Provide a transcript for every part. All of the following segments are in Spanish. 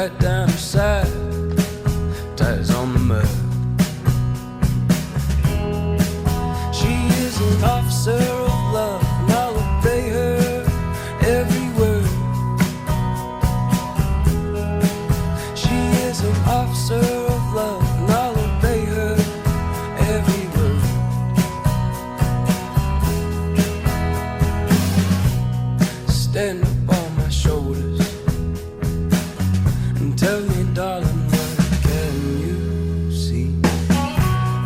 right down her side, tires on the mud. She is an officer of love, and I'll obey her every word. She is an officer of love, and I'll obey her every word. Stand up on my shoulders and tell me, darling, what can you see?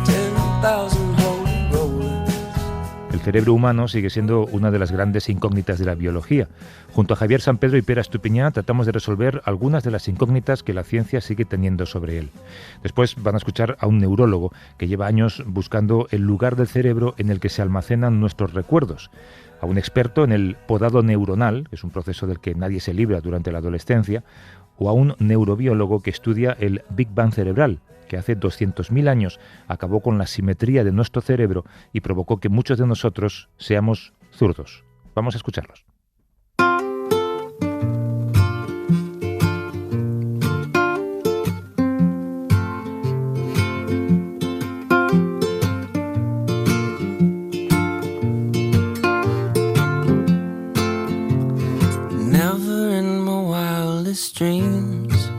10,000 holy rollers. El cerebro humano sigue siendo una de las grandes incógnitas de la biología. Junto a Javier Sampedro y Pere Estupiñán tratamos de resolver algunas de las incógnitas que la ciencia sigue teniendo sobre él. Después van a escuchar a un neurólogo que lleva años buscando el lugar del cerebro en el que se almacenan nuestros recuerdos, a un experto en el podado neuronal, que es un proceso del que nadie se libra durante la adolescencia, o a un neurobiólogo que estudia el Big Bang cerebral, que hace 200.000 años acabó con la simetría de nuestro cerebro y provocó que muchos de nosotros seamos zurdos. Vamos a escucharlos. Never in my wildest dreams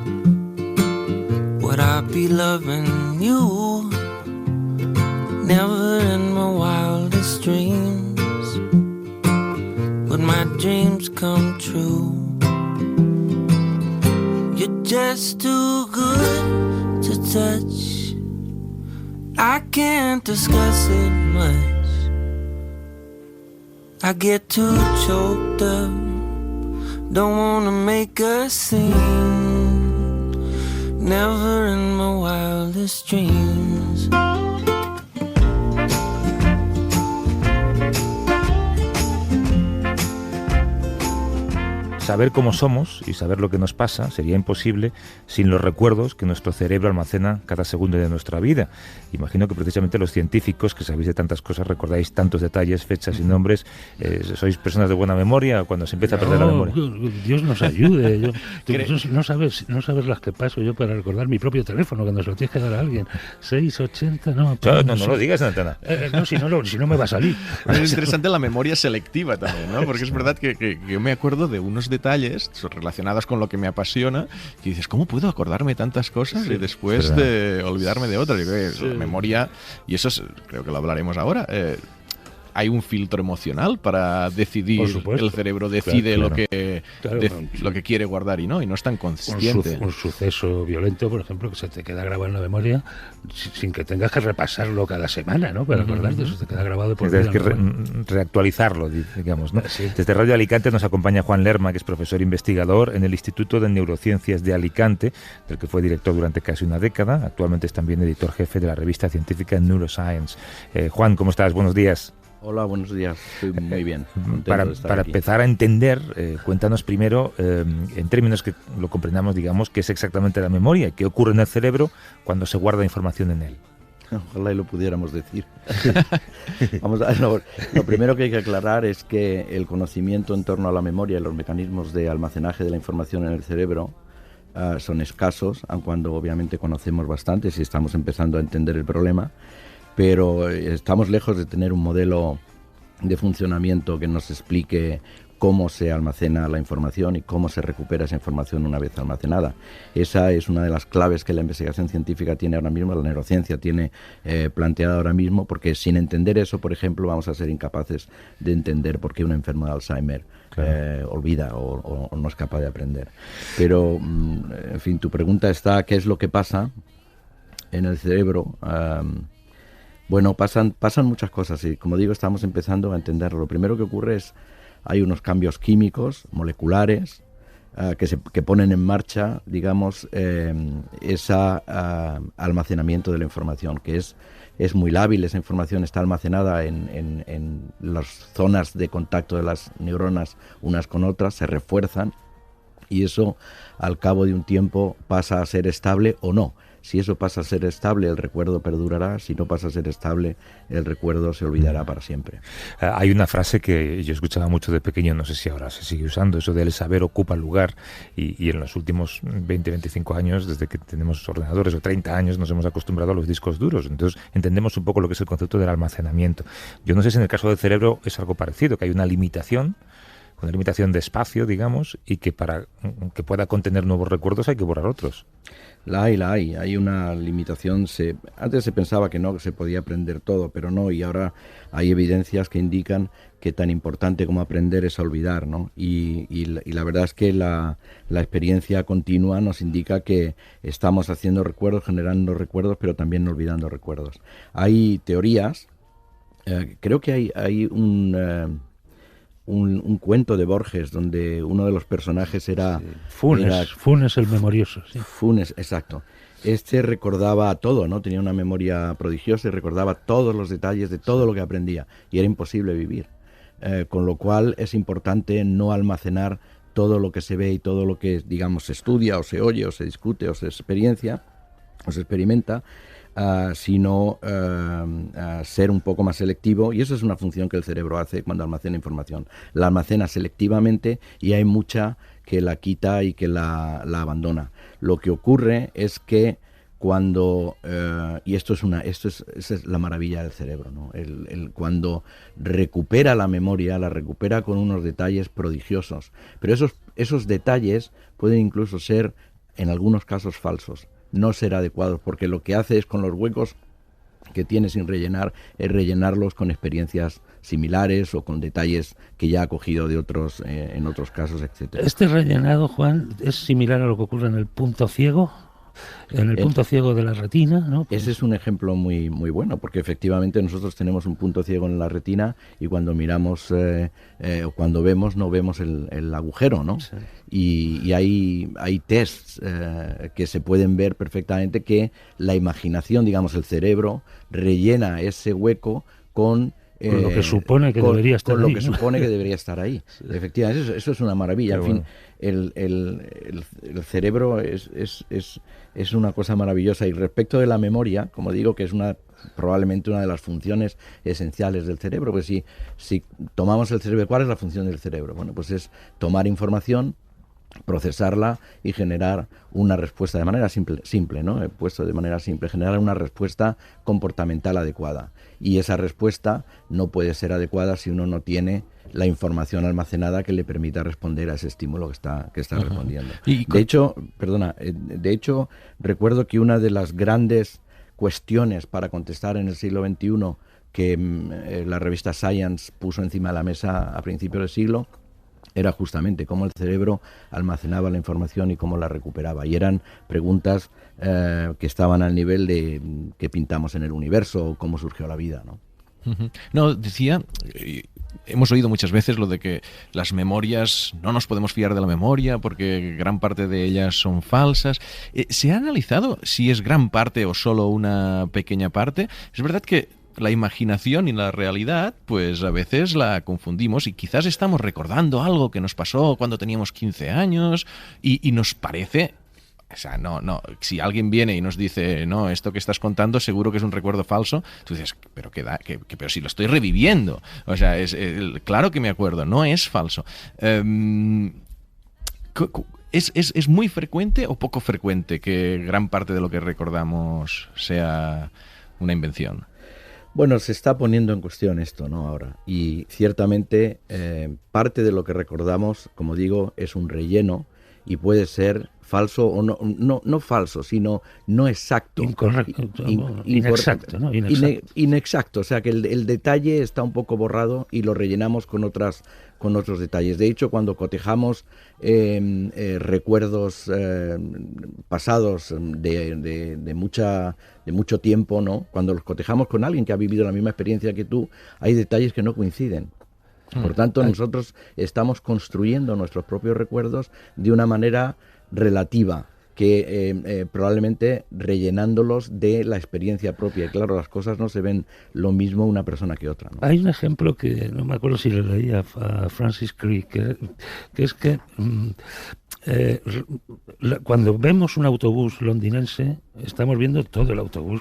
would I be loving you. Never in my wildest dreams would my dreams come true. You're just too good to touch. I can't discuss it much. I get too choked up. Don't wanna make a scene. Never in my wildest dreams. Saber cómo somos y saber lo que nos pasa sería imposible sin los recuerdos que nuestro cerebro almacena cada segundo de nuestra vida. Imagino que precisamente los científicos, que sabéis de tantas cosas, recordáis tantos detalles, fechas y nombres. ¿Sois personas de buena memoria cuando se empieza a perder la memoria? Dios nos ayude. No sabes las que paso yo para recordar mi propio teléfono cuando se lo tienes que dar a alguien. 680, no. No lo digas, Natana. Si no me va a salir. Es interesante la memoria selectiva también, ¿no? Porque es verdad que yo me acuerdo de unos detalles relacionados con lo que me apasiona y dices, ¿cómo puedo acordarme tantas cosas y después de olvidarme de otras? Yo creo que la memoria, y eso creo que lo hablaremos ahora, hay un filtro emocional para decidir. El cerebro decide lo que quiere guardar y no es tan consciente. Un suceso violento, por ejemplo, que se te queda grabado en la memoria sin que tengas que repasarlo cada semana, ¿no? Para acordarte, eso te queda grabado por vida. Tienes que reactualizarlo, digamos, ¿no? Sí. Desde Radio Alicante nos acompaña Juan Lerma, que es profesor investigador en el Instituto de Neurociencias de Alicante, del que fue director durante casi una década. Actualmente es también editor jefe de la revista científica Neuroscience. Juan, ¿cómo estás? Buenos días. Hola, buenos días. Estoy muy bien. Para empezar a entender, cuéntanos primero, en términos que lo comprendamos, digamos, qué es exactamente la memoria y qué ocurre en el cerebro cuando se guarda información en él. Ojalá y lo pudiéramos decir. Vamos a ver, lo primero que hay que aclarar es que el conocimiento en torno a la memoria y los mecanismos de almacenaje de la información en el cerebro son escasos, aun cuando obviamente conocemos bastante si estamos empezando a entender el problema. Pero estamos lejos de tener un modelo de funcionamiento que nos explique cómo se almacena la información y cómo se recupera esa información una vez almacenada. Esa es una de las claves que la investigación científica tiene ahora mismo, la neurociencia tiene planteada ahora mismo, porque sin entender eso, por ejemplo, vamos a ser incapaces de entender por qué un enfermo de Alzheimer olvida o no es capaz de aprender. Pero, en fin, tu pregunta está, ¿qué es lo que pasa en el cerebro? Bueno, pasan muchas cosas y, como digo, estamos empezando a entenderlo. Lo primero que ocurre es, hay unos cambios químicos, moleculares, que ponen en marcha, digamos, ese almacenamiento de la información, que es muy lábil. Esa información está almacenada en las zonas de contacto de las neuronas unas con otras, se refuerzan y eso, al cabo de un tiempo, pasa a ser estable o no. Si eso pasa a ser estable, el recuerdo perdurará. Si no pasa a ser estable, el recuerdo se olvidará para siempre. Hay una frase que yo escuchaba mucho de pequeño, no sé si ahora se sigue usando, eso del saber ocupa lugar, y en los últimos 20, 25 años, desde que tenemos ordenadores, o 30 años, nos hemos acostumbrado a los discos duros. Entonces entendemos un poco lo que es el concepto del almacenamiento. Yo no sé si en el caso del cerebro es algo parecido, que hay una limitación de espacio, digamos, y que para que pueda contener nuevos recuerdos hay que borrar otros. La hay. Hay una limitación. Antes se pensaba que no, que se podía aprender todo, pero no, y ahora hay evidencias que indican que tan importante como aprender es olvidar, ¿no? Y la verdad es que la experiencia continua nos indica que estamos haciendo recuerdos, generando recuerdos, pero también olvidando recuerdos. Hay teorías, creo que hay un cuento de Borges donde uno de los personajes era... Funes el memorioso. Sí. Funes, exacto. Este recordaba todo, ¿no? Tenía una memoria prodigiosa y recordaba todos los detalles de todo lo que aprendía, y era imposible vivir. Con lo cual es importante no almacenar todo lo que se ve y todo lo que, digamos, se estudia o se oye o se discute o se experiencia o se experimenta, sino ser un poco más selectivo, y eso es una función que el cerebro hace cuando almacena información. La almacena selectivamente y hay mucha que la quita y que la abandona. Lo que ocurre es que cuando, y esa es la maravilla del cerebro, ¿no? Cuando recupera la memoria, la recupera con unos detalles prodigiosos, pero esos detalles pueden incluso ser, en algunos casos, falsos, no ser adecuados, porque lo que hace es, con los huecos que tiene sin rellenar, es rellenarlos con experiencias similares o con detalles que ya ha cogido de otros, en otros casos, etcétera. Este rellenado, Juan, es similar a lo que ocurre en el punto ciego. En el punto ciego de la retina, ¿no? Ese es un ejemplo muy, muy bueno, porque efectivamente nosotros tenemos un punto ciego en la retina y cuando miramos o cuando vemos, no vemos el agujero, ¿no? Sí. Y hay tests que se pueden ver perfectamente que la imaginación, digamos, el cerebro rellena ese hueco con lo que supone que debería estar ahí. Con lo que supone que debería estar ahí. Sí. Efectivamente, eso es una maravilla. Pero en fin, el cerebro es una cosa maravillosa. Y respecto de la memoria, como digo, que es probablemente una de las funciones esenciales del cerebro, pues si tomamos el cerebro, ¿cuál es la función del cerebro? Bueno, pues es tomar información, procesarla y generar una respuesta de manera simple, ¿no? He puesto de manera simple, generar una respuesta comportamental adecuada. Y esa respuesta no puede ser adecuada si uno no tiene la información almacenada que le permita responder a ese estímulo que está respondiendo. De hecho, recuerdo que una de las grandes cuestiones para contestar en el siglo XXI que la revista Science puso encima de la mesa a principios del siglo era justamente cómo el cerebro almacenaba la información y cómo la recuperaba. Y eran preguntas que estaban al nivel de qué pintamos en el universo o cómo surgió la vida, ¿no? No, decía, hemos oído muchas veces lo de que las memorias, no nos podemos fiar de la memoria porque gran parte de ellas son falsas. ¿Se ha analizado si es gran parte o solo una pequeña parte? Es verdad que la imaginación y la realidad, pues a veces la confundimos y quizás estamos recordando algo que nos pasó cuando teníamos 15 años y nos parece... O sea, no, si alguien viene y nos dice, no, esto que estás contando seguro que es un recuerdo falso, tú dices, pero pero si lo estoy reviviendo. O sea, claro que me acuerdo, no es falso. ¿Es muy frecuente o poco frecuente que gran parte de lo que recordamos sea una invención? Bueno, se está poniendo en cuestión esto, ¿no? Ahora. Y ciertamente parte de lo que recordamos, como digo, es un relleno y puede ser falso o no falso, sino no exacto. Incorrecto. Inexacto, ¿no? Inexacto. O sea que el detalle está un poco borrado y lo rellenamos con otros detalles. De hecho, cuando cotejamos recuerdos pasados de mucho tiempo, ¿no? Cuando los cotejamos con alguien que ha vivido la misma experiencia que tú, hay detalles que no coinciden. Por tanto, nosotros estamos construyendo nuestros propios recuerdos de una manera relativa, que probablemente rellenándolos de la experiencia propia. Y claro, las cosas no se ven lo mismo una persona que otra, ¿no? Hay un ejemplo que no me acuerdo si lo leía a Francis Crick, que es que cuando vemos un autobús londinense, Estamos viendo todo el autobús,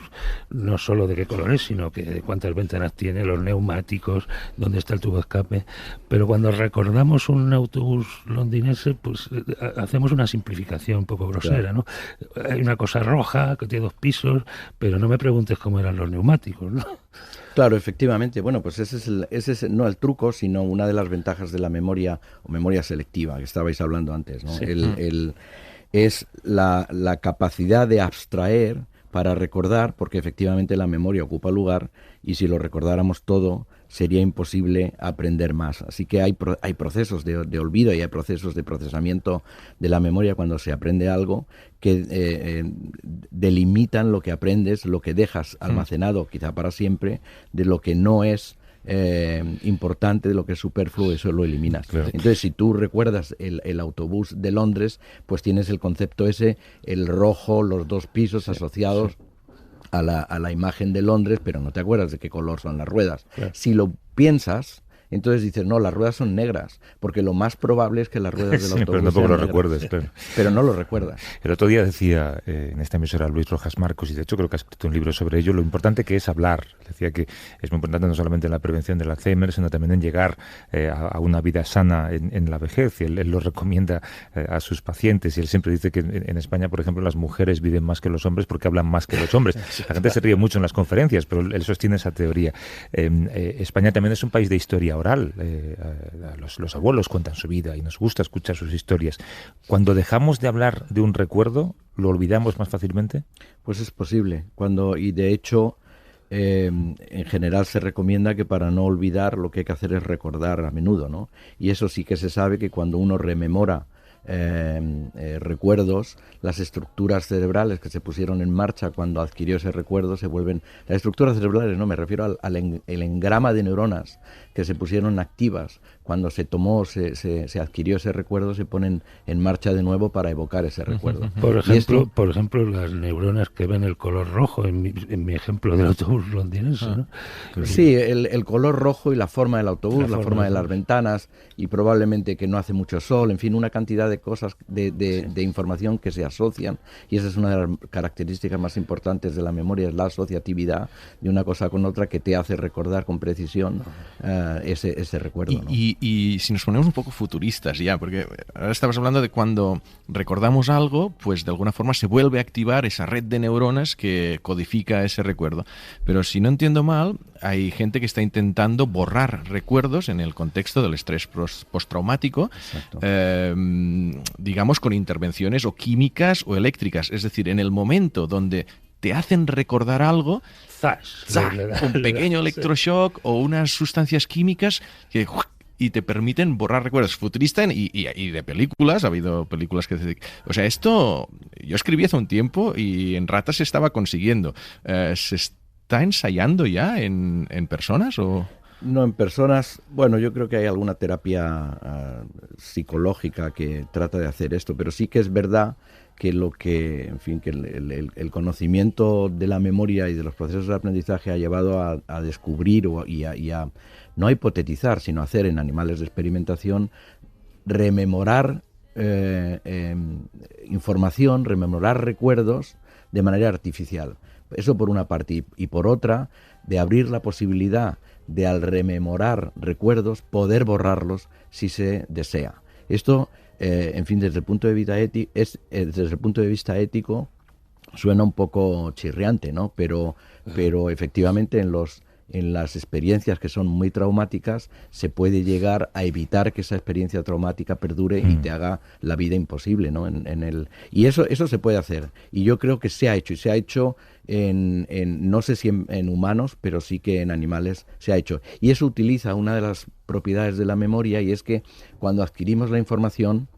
no solo de qué color es, sino que de cuántas ventanas tiene, los neumáticos, dónde está el tubo de escape. Pero cuando recordamos un autobús londinense, pues hacemos una simplificación un poco grosera, ¿no? Hay una cosa roja que tiene 2 pisos, pero no me preguntes cómo eran los neumáticos, ¿no? Claro, efectivamente. Bueno, pues ese es no el truco, sino una de las ventajas de la memoria o memoria selectiva que estabais hablando antes, ¿no? Sí. Es la capacidad de abstraer para recordar, porque efectivamente la memoria ocupa lugar y si lo recordáramos todo sería imposible aprender más. Así que hay procesos de olvido y hay procesos de procesamiento de la memoria cuando se aprende algo que delimitan lo que aprendes, lo que dejas almacenado quizá para siempre, de lo que no es importante, de lo que es superfluo, eso lo eliminas. Claro. Entonces, si tú recuerdas el autobús de Londres, pues tienes el concepto ese, el rojo, los 2 pisos asociados a la imagen de Londres, pero no te acuerdas de qué color son las ruedas. Claro. Si lo piensas, entonces dices, no, las ruedas son negras, porque lo más probable es que las ruedas del Sí, autobús pero tampoco sean lo negras. recuerdes, claro. Pero no lo recuerdas. El otro día decía en esta emisora Luis Rojas Marcos, y de hecho creo que ha escrito un libro sobre ello, lo importante que es hablar. Decía que es muy importante no solamente en la prevención del Alzheimer, sino también en llegar a una vida sana en la vejez. Y él lo recomienda a sus pacientes, y él siempre dice que en España, por ejemplo, las mujeres viven más que los hombres porque hablan más que los hombres. La gente se ríe mucho en las conferencias, pero él sostiene esa teoría. España también es un país de historia oral. Los abuelos cuentan su vida y nos gusta escuchar sus historias. Cuando dejamos de hablar de un recuerdo, ¿lo olvidamos más fácilmente? Pues es posible. Y de hecho, en general se recomienda que para no olvidar lo que hay que hacer es recordar a menudo, ¿no? Y eso sí que se sabe que cuando uno rememora recuerdos, las estructuras cerebrales que se pusieron en marcha cuando adquirió ese recuerdo se vuelven... Las estructuras cerebrales, no, me refiero el engrama de neuronas que se pusieron activas cuando se adquirió ese recuerdo, se ponen en marcha de nuevo para evocar ese recuerdo. Por ejemplo, las neuronas que ven el color rojo, en mi ejemplo del autobús londinense, ¿no? Sí, el color rojo y la forma del autobús, la forma de las ventanas, y probablemente que no hace mucho sol, en fin, una cantidad de cosas, de información que se asocian, y esa es una de las características más importantes de la memoria, es la asociatividad de una cosa con otra que te hace recordar con precisión ese recuerdo, ¿no? Y si nos ponemos un poco futuristas ya, porque ahora estabas hablando de cuando recordamos algo, pues de alguna forma se vuelve a activar esa red de neuronas que codifica ese recuerdo. Pero si no entiendo mal, hay gente que está intentando borrar recuerdos en el contexto del estrés postraumático, digamos con intervenciones o químicas o eléctricas. Es decir, en el momento donde te hacen recordar algo, un pequeño electroshock o unas sustancias químicas que y te permiten borrar recuerdos. Futurista y de películas, ha habido películas que... O sea, esto yo escribí hace un tiempo y en ratas se estaba consiguiendo. ¿Se está ensayando ya en personas o...? No en personas. Bueno, yo creo que hay alguna terapia psicológica que trata de hacer esto, pero sí que es verdad que el conocimiento de la memoria y de los procesos de aprendizaje ha llevado a descubrir y a no a hipotetizar, sino a hacer en animales de experimentación, rememorar información, rememorar recuerdos de manera artificial. Eso por una parte, y por otra, de abrir la posibilidad de, al rememorar recuerdos, poder borrarlos si se desea. Esto, en fin, desde el punto de vista ético, suena un poco chirriante, ¿no? Pero efectivamente en las experiencias que son muy traumáticas se puede llegar a evitar que esa experiencia traumática perdure y te haga la vida imposible, ¿no? Y eso se puede hacer. Y yo creo que se ha hecho, y se ha hecho no sé si en humanos, pero sí que en animales se ha hecho. Y eso utiliza una de las propiedades de la memoria, y es que cuando adquirimos la información,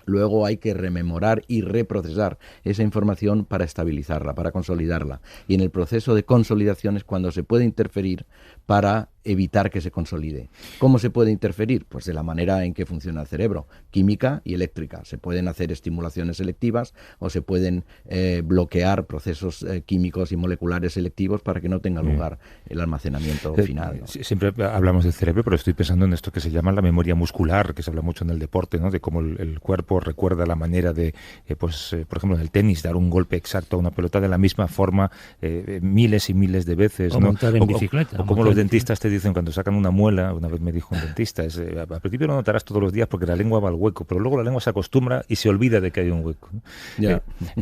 luego hay que rememorar y reprocesar esa información para estabilizarla, para consolidarla. Y en el proceso de consolidación es cuando se puede interferir para evitar que se consolide. ¿Cómo se puede interferir? Pues de la manera en que funciona el cerebro, química y eléctrica. Se pueden hacer estimulaciones selectivas o se pueden bloquear procesos químicos y moleculares selectivos para que no tenga lugar el almacenamiento final, ¿no? Siempre hablamos del cerebro, pero estoy pensando en esto que se llama la memoria muscular, que se habla mucho en el deporte, ¿no? De cómo el cuerpo recuerda la manera de, por ejemplo, en el tenis, dar un golpe exacto a una pelota de la misma forma miles y miles de veces, o ¿no? montar en bicicleta. O como los dentistas te dicen cuando sacan una muela, una vez me dijo un dentista, al principio lo notarás todos los días porque la lengua va al hueco, pero luego la lengua se acostumbra y se olvida de que hay un hueco, ¿no?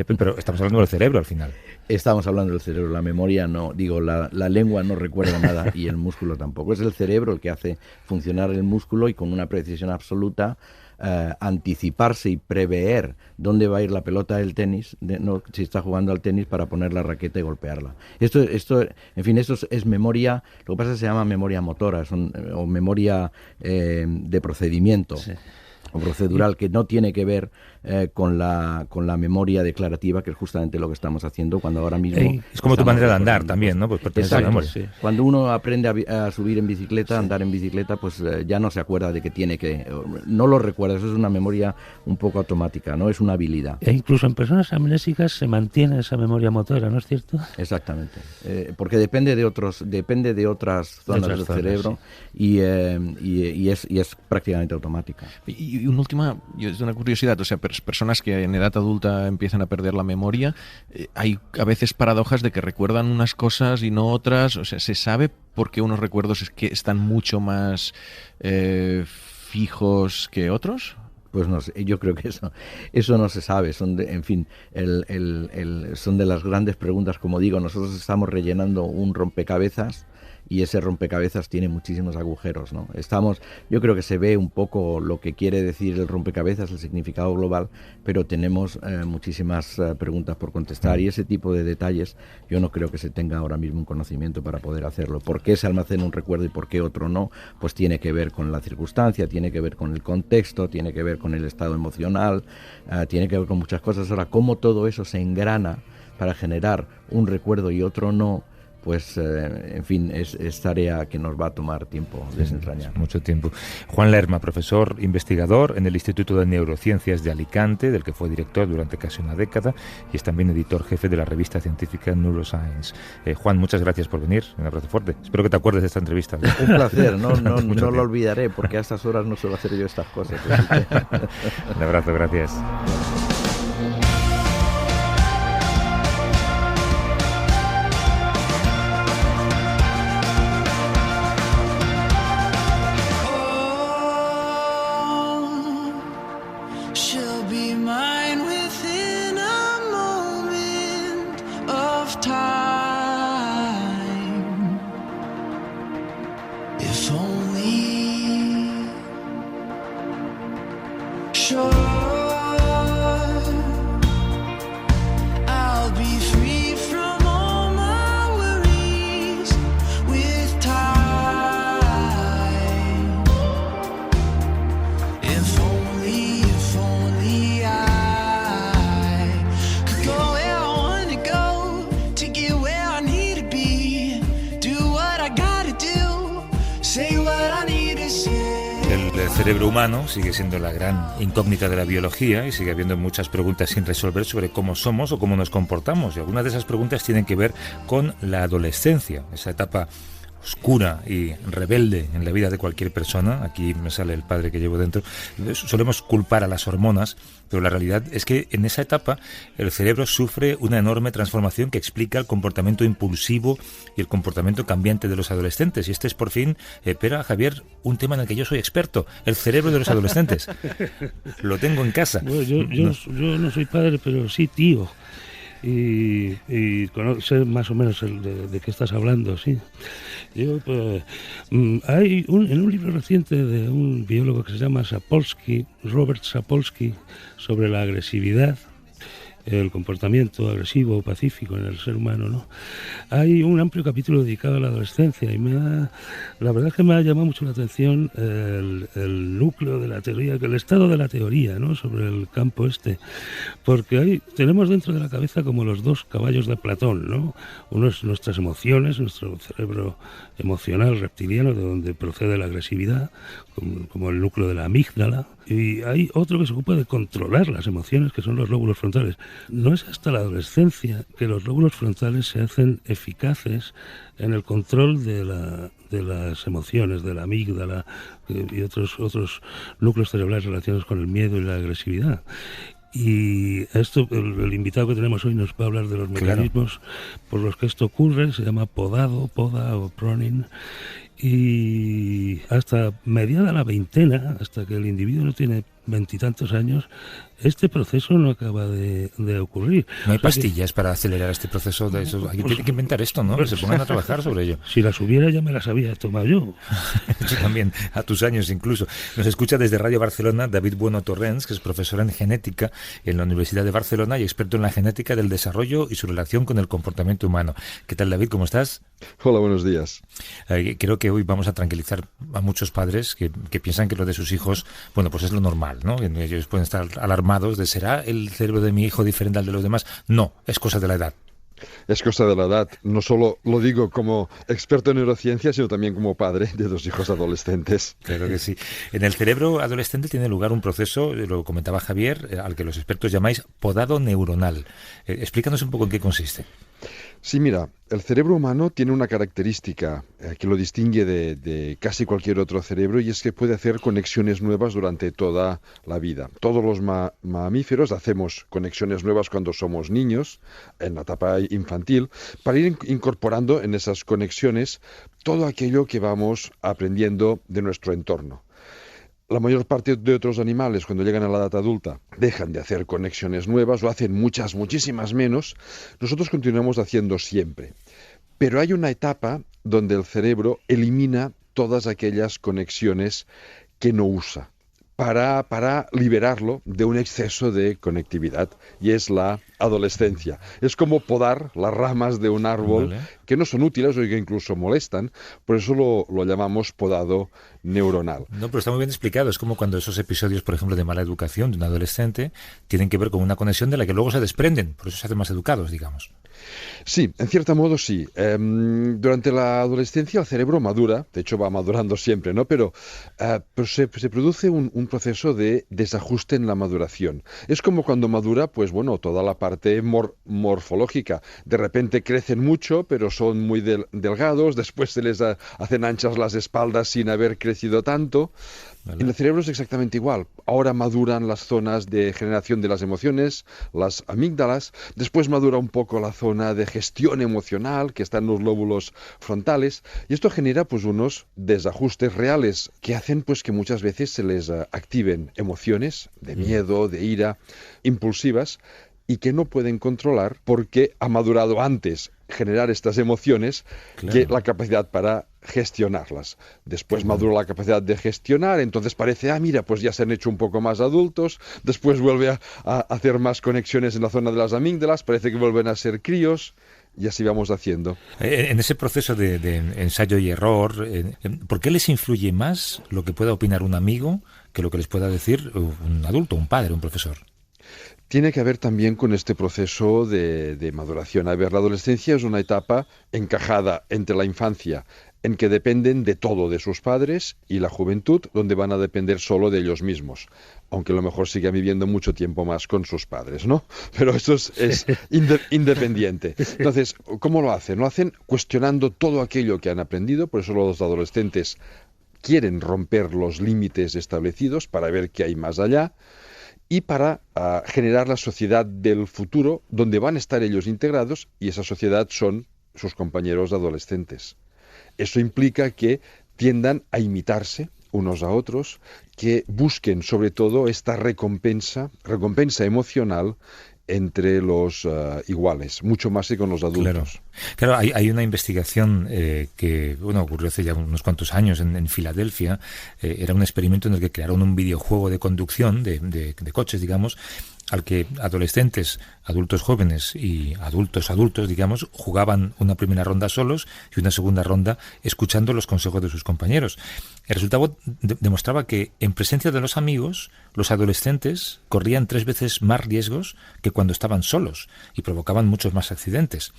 Pero estamos hablando del cerebro al final. Estamos hablando del cerebro, la memoria no, la lengua no recuerda nada y el músculo tampoco. Es el cerebro el que hace funcionar el músculo y con una precisión absoluta anticiparse y prever dónde va a ir la pelota del tenis, si está jugando al tenis, para poner la raqueta y golpearla. Esto es memoria, lo que pasa es que se llama memoria motora, o memoria de procedimiento. Sí. O procedural, que no tiene que ver con la memoria declarativa, que es justamente lo que estamos haciendo cuando ahora mismo... Es como tu manera de andar también, ¿no? Pues pertenece a la memoria. Sí. Cuando uno aprende a subir en bicicleta, a andar en bicicleta, pues ya no se acuerda de que tiene que... No lo recuerda, eso es una memoria un poco automática, ¿no? Es una habilidad. E incluso en personas amnésicas se mantiene esa memoria motora, ¿no es cierto? Exactamente. Porque depende de otras zonas del cerebro, sí. y es prácticamente automática. Y una última, es una curiosidad, o sea, personas que en edad adulta empiezan a perder la memoria, hay a veces paradojas de que recuerdan unas cosas y no otras, o sea, ¿se sabe por qué unos recuerdos es que están mucho más fijos que otros? Pues no sé, yo creo que eso no se sabe, son de las grandes preguntas, como digo, nosotros estamos rellenando un rompecabezas y ese rompecabezas tiene muchísimos agujeros, ¿no? Yo creo que se ve un poco lo que quiere decir el rompecabezas, el significado global, pero tenemos muchísimas preguntas por contestar y ese tipo de detalles yo no creo que se tenga ahora mismo un conocimiento para poder hacerlo. ¿Por qué se almacena un recuerdo y por qué otro no? Pues tiene que ver con la circunstancia, tiene que ver con el contexto, tiene que ver con el estado emocional, tiene que ver con muchas cosas. Ahora, cómo todo eso se engrana para generar un recuerdo y otro no, pues, en fin, es tarea que nos va a tomar tiempo desentrañar. Mucho tiempo. Juan Lerma, profesor investigador en el Instituto de Neurociencias de Alicante, del que fue director durante casi una década, y es también editor jefe de la revista científica Neuroscience. Juan, muchas gracias por venir. Un abrazo fuerte. Espero que te acuerdes de esta entrevista. Un placer, no lo olvidaré, porque a estas horas no suelo hacer yo estas cosas. Un abrazo, gracias. El cerebro humano sigue siendo la gran incógnita de la biología y sigue habiendo muchas preguntas sin resolver sobre cómo somos o cómo nos comportamos. Y algunas de esas preguntas tienen que ver con la adolescencia, esa etapa oscura y rebelde en la vida de cualquier persona. Aquí me sale el padre que llevo dentro. Solemos culpar a las hormonas, pero la realidad es que en esa etapa el cerebro sufre una enorme transformación que explica el comportamiento impulsivo y el comportamiento cambiante de los adolescentes. Y este es, por fin, Javier, un tema en el que yo soy experto: el cerebro de los adolescentes. Lo tengo en casa. Bueno, yo no soy padre, pero sí tío. Y sé más o menos de qué estás hablando, sí. Hay en un libro reciente de un biólogo que se llama Sapolsky, Robert Sapolsky, sobre la agresividad, el comportamiento agresivo o pacífico en el ser humano, ¿no? Hay un amplio capítulo dedicado a la adolescencia y la verdad es que me ha llamado mucho la atención el núcleo de la teoría, el estado de la teoría, ¿no?, sobre el campo porque tenemos dentro de la cabeza como los dos caballos de Platón, ¿no? Uno es nuestras emociones, nuestro cerebro emocional reptiliano, de donde procede la agresividad, como el núcleo de la amígdala, y hay otro que se ocupa de controlar las emociones, que son los lóbulos frontales. No es hasta la adolescencia que los lóbulos frontales se hacen eficaces en el control de las emociones, de la amígdala y otros núcleos cerebrales relacionados con el miedo y la agresividad. Y esto, el invitado que tenemos hoy nos va a hablar de los mecanismos por los que esto ocurre. Se llama poda o proning. Y hasta mediada la veintena, hasta que el individuo no tiene 20 y tantos años, este proceso no acaba de ocurrir. No hay pastillas para acelerar este proceso. Tiene que inventar esto, ¿no? Que se pongan a trabajar sobre ello. Si las hubiera ya me las había tomado yo. Yo también, a tus años incluso. Nos escucha desde Radio Barcelona David Bueno Torrents, que es profesor en genética en la Universidad de Barcelona y experto en la genética del desarrollo y su relación con el comportamiento humano. ¿Qué tal, David? ¿Cómo estás? Hola, buenos días. Creo que hoy vamos a tranquilizar a muchos padres que piensan que lo de sus hijos, bueno, pues es lo normal, ¿no? Ellos pueden estar alarmados de ¿será el cerebro de mi hijo diferente al de los demás? No, es cosa de la edad. Es cosa de la edad. No solo lo digo como experto en neurociencia, sino también como padre de 2 hijos adolescentes. Claro que sí. En el cerebro adolescente tiene lugar un proceso, lo comentaba Javier, al que los expertos llamáis podado neuronal. Explícanos un poco en qué consiste. Sí, mira, el cerebro humano tiene una característica que lo distingue de casi cualquier otro cerebro, y es que puede hacer conexiones nuevas durante toda la vida. Todos los mamíferos hacemos conexiones nuevas cuando somos niños, en la etapa infantil, para ir incorporando en esas conexiones todo aquello que vamos aprendiendo de nuestro entorno. La mayor parte de otros animales, cuando llegan a la edad adulta, dejan de hacer conexiones nuevas, lo hacen muchísimas menos. Nosotros continuamos haciendo siempre. Pero hay una etapa donde el cerebro elimina todas aquellas conexiones que no usa para liberarlo de un exceso de conectividad, y es la adolescencia. Es como podar las ramas de un árbol, vale, que no son útiles o que incluso molestan, por eso lo llamamos podado neuronal. No, pero está muy bien explicado. Es como cuando esos episodios, por ejemplo, de mala educación de un adolescente tienen que ver con una conexión de la que luego se desprenden, por eso se hacen más educados, digamos. Sí, en cierto modo sí. Durante la adolescencia el cerebro madura, de hecho va madurando siempre, ¿no? Pero se produce un proceso de desajuste en la maduración. Es como cuando madura, pues bueno, toda la parte morfológica. De repente crecen mucho, pero son muy delgados, después se les hacen anchas las espaldas sin haber crecido tanto. Vale. En el cerebro es exactamente igual. Ahora maduran las zonas de generación de las emociones, las amígdalas, después madura un poco la zona de gestión emocional, que está en los lóbulos frontales, y esto genera pues unos desajustes reales que hacen pues que muchas veces se les activen emociones de miedo, de ira, impulsivas, y que no pueden controlar porque ha madurado antes generar estas emociones, claro, que la capacidad para gestionarlas. Después madura la capacidad de gestionar, entonces parece, mira, pues ya se han hecho un poco más adultos, después vuelve a hacer más conexiones en la zona de las amígdalas, parece que vuelven a ser críos, y así vamos haciendo. En ese proceso de ensayo y error, ¿por qué les influye más lo que pueda opinar un amigo que lo que les pueda decir un adulto, un padre, un profesor? Tiene que ver también con este proceso de maduración. A ver, la adolescencia es una etapa encajada entre la infancia, en que dependen de todo de sus padres, y la juventud, donde van a depender solo de ellos mismos, aunque a lo mejor sigan viviendo mucho tiempo más con sus padres, ¿no? Pero eso es independiente. Entonces, ¿cómo lo hacen? Lo hacen cuestionando todo aquello que han aprendido, por eso los adolescentes quieren romper los límites establecidos para ver qué hay más allá, y para generar la sociedad del futuro donde van a estar ellos integrados, y esa sociedad son sus compañeros adolescentes. Eso implica que tiendan a imitarse unos a otros, que busquen sobre todo esta recompensa emocional entre los iguales, mucho más que con los adultos. Claro, hay una investigación que ocurrió hace ya unos cuantos años en Filadelfia. Era un experimento en el que crearon un videojuego de conducción de coches, digamos, al que adolescentes, adultos jóvenes y adultos, digamos, jugaban una primera ronda solos y una segunda ronda escuchando los consejos de sus compañeros. El resultado demostraba que en presencia de los amigos, los adolescentes corrían 3 veces más riesgos que cuando estaban solos y provocaban muchos más accidentes.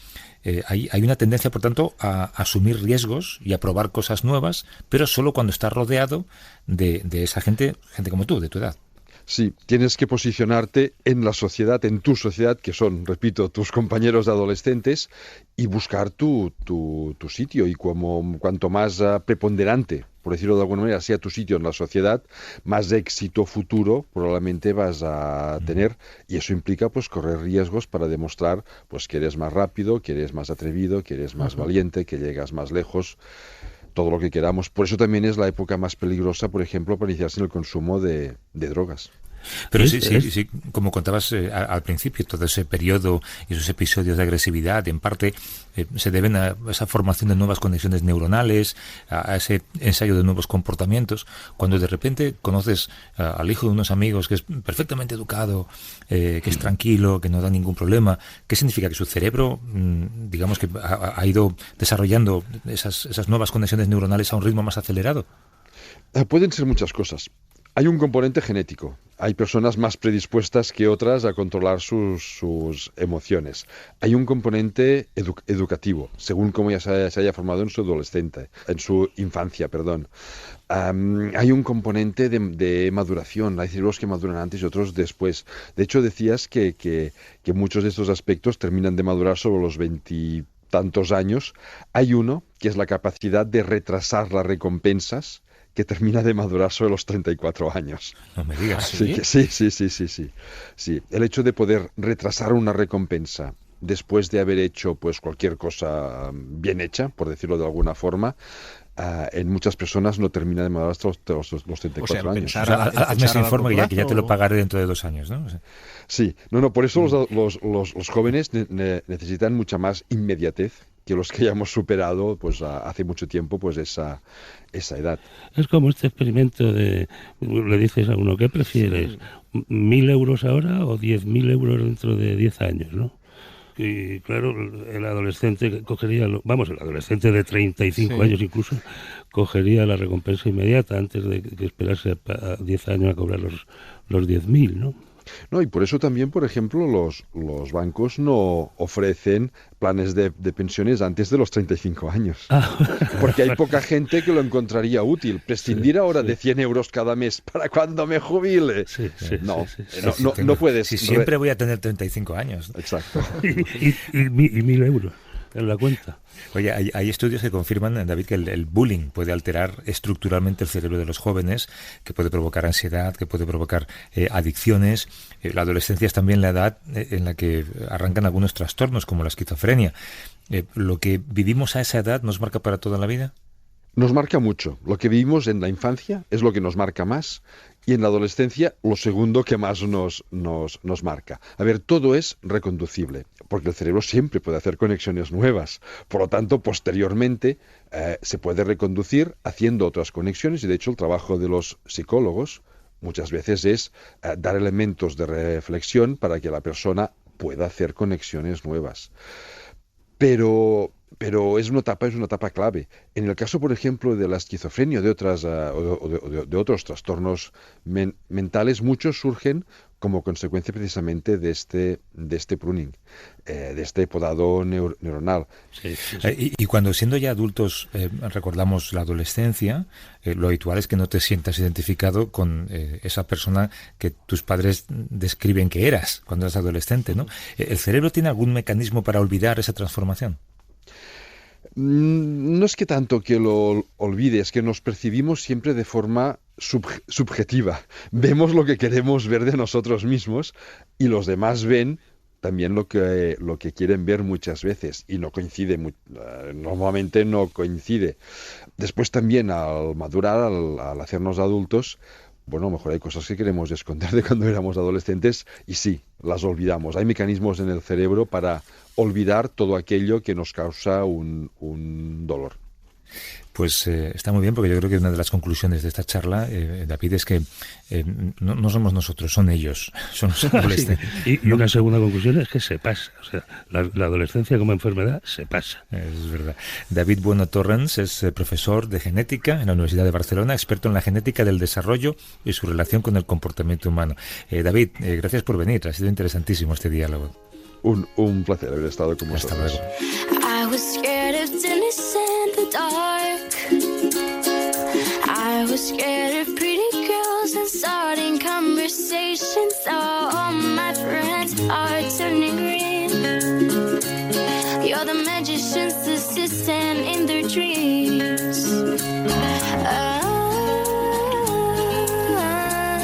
Hay una tendencia, por tanto, a asumir riesgos y a probar cosas nuevas, pero solo cuando estás rodeado de esa gente como tú, de tu edad. Sí, tienes que posicionarte en la sociedad, en tu sociedad, que son, repito, tus compañeros de adolescentes, y buscar tu sitio. Y cuanto más preponderante, por decirlo de alguna manera, sea tu sitio en la sociedad, más éxito futuro probablemente vas a tener. Y eso implica pues correr riesgos para demostrar pues que eres más rápido, que eres más atrevido, que eres más valiente, que llegas más lejos. Todo lo que queramos. Por eso también es la época más peligrosa, por ejemplo, para iniciarse en el consumo de drogas. Pero sí, como contabas al principio, todo ese periodo y esos episodios de agresividad, en parte se deben a esa formación de nuevas conexiones neuronales, a ese ensayo de nuevos comportamientos. Cuando de repente conoces al hijo de unos amigos que es perfectamente educado, que es tranquilo, que no da ningún problema, ¿qué significa? Que su cerebro, digamos que ha ido desarrollando esas nuevas conexiones neuronales a un ritmo más acelerado. Pueden ser muchas cosas. Hay un componente genético. Hay personas más predispuestas que otras a controlar sus emociones. Hay un componente educativo, según cómo ya se haya formado en su infancia, perdón. Hay un componente de maduración. Hay cerebros que maduran antes y otros después. De hecho, decías que muchos de estos aspectos terminan de madurar sobre los 20 tantos años. Hay uno que es la capacidad de retrasar las recompensas, que termina de madurar sobre los 34 años. No me digas. Sí. El hecho de poder retrasar una recompensa después de haber hecho pues cualquier cosa bien hecha, por decirlo de alguna forma, en muchas personas no termina de madurar hasta los 34 años. Hazme ese informe que ya te lo pagaré dentro de 2 años, ¿no? Sí, por eso los jóvenes necesitan mucha más inmediatez que los que ya hemos superado pues hace mucho tiempo pues esa edad. Es como este experimento le dices a uno, ¿qué prefieres? ¿1.000 euros ahora o 10.000 euros dentro de 10 años, no? Y claro, el adolescente cogería, el adolescente de 35 años incluso, cogería la recompensa inmediata antes de que esperarse a 10 años a cobrar los 10.000, ¿no? No, y por eso también, por ejemplo, los bancos no ofrecen planes de pensiones antes de los 35 años. Porque hay poca gente que lo encontraría útil. Prescindir ahora de 100 euros cada mes para cuando me jubile. No puedes. Si siempre voy a tener 35 años. Exacto. y 1.000 euros en la cuenta. Oye, hay estudios que confirman, David, que el bullying puede alterar estructuralmente el cerebro de los jóvenes, que puede provocar ansiedad, que puede provocar adicciones. La adolescencia es también la edad en la que arrancan algunos trastornos, como la esquizofrenia. ¿Lo que vivimos a esa edad nos marca para toda la vida? Nos marca mucho. Lo que vivimos en la infancia es lo que nos marca más, y en la adolescencia lo segundo que más nos marca. A ver, todo es reconducible, porque el cerebro siempre puede hacer conexiones nuevas. Por lo tanto, posteriormente se puede reconducir haciendo otras conexiones, y de hecho el trabajo de los psicólogos muchas veces es dar elementos de reflexión para que la persona pueda hacer conexiones nuevas. Pero es una etapa clave. En el caso, por ejemplo, de la esquizofrenia o de otros trastornos mentales, muchos surgen como consecuencia precisamente de este pruning, de este podado neuronal. Sí. Y cuando siendo ya adultos recordamos la adolescencia, lo habitual es que no te sientas identificado con esa persona que tus padres describen que eras cuando eras adolescente, ¿no? ¿El cerebro tiene algún mecanismo para olvidar esa transformación? No es que tanto que lo olvide, es que nos percibimos siempre de forma subjetiva. Vemos lo que queremos ver de nosotros mismos y los demás ven también lo que quieren ver muchas veces, y no coincide, normalmente no coincide. Después también al madurar, al hacernos adultos, a lo mejor hay cosas que queremos esconder de cuando éramos adolescentes y sí, las olvidamos. Hay mecanismos en el cerebro para olvidar todo aquello que nos causa un dolor. Pues está muy bien, porque yo creo que una de las conclusiones de esta charla, David, es que no somos nosotros, son ellos, son los adolescentes. Y una segunda conclusión es que se pasa. O sea, la adolescencia como enfermedad se pasa. Es verdad. David Bueno Torrens es profesor de genética en la Universidad de Barcelona, experto en la genética del desarrollo y su relación con el comportamiento humano. David, gracias por venir. Ha sido interesantísimo este diálogo. Un placer haber estado con Hasta vosotros. luego. I was scared of tennis in the dark. I was scared of pretty girls and starting conversations. All my friends are turning green. You're the magician's assistant in their dreams.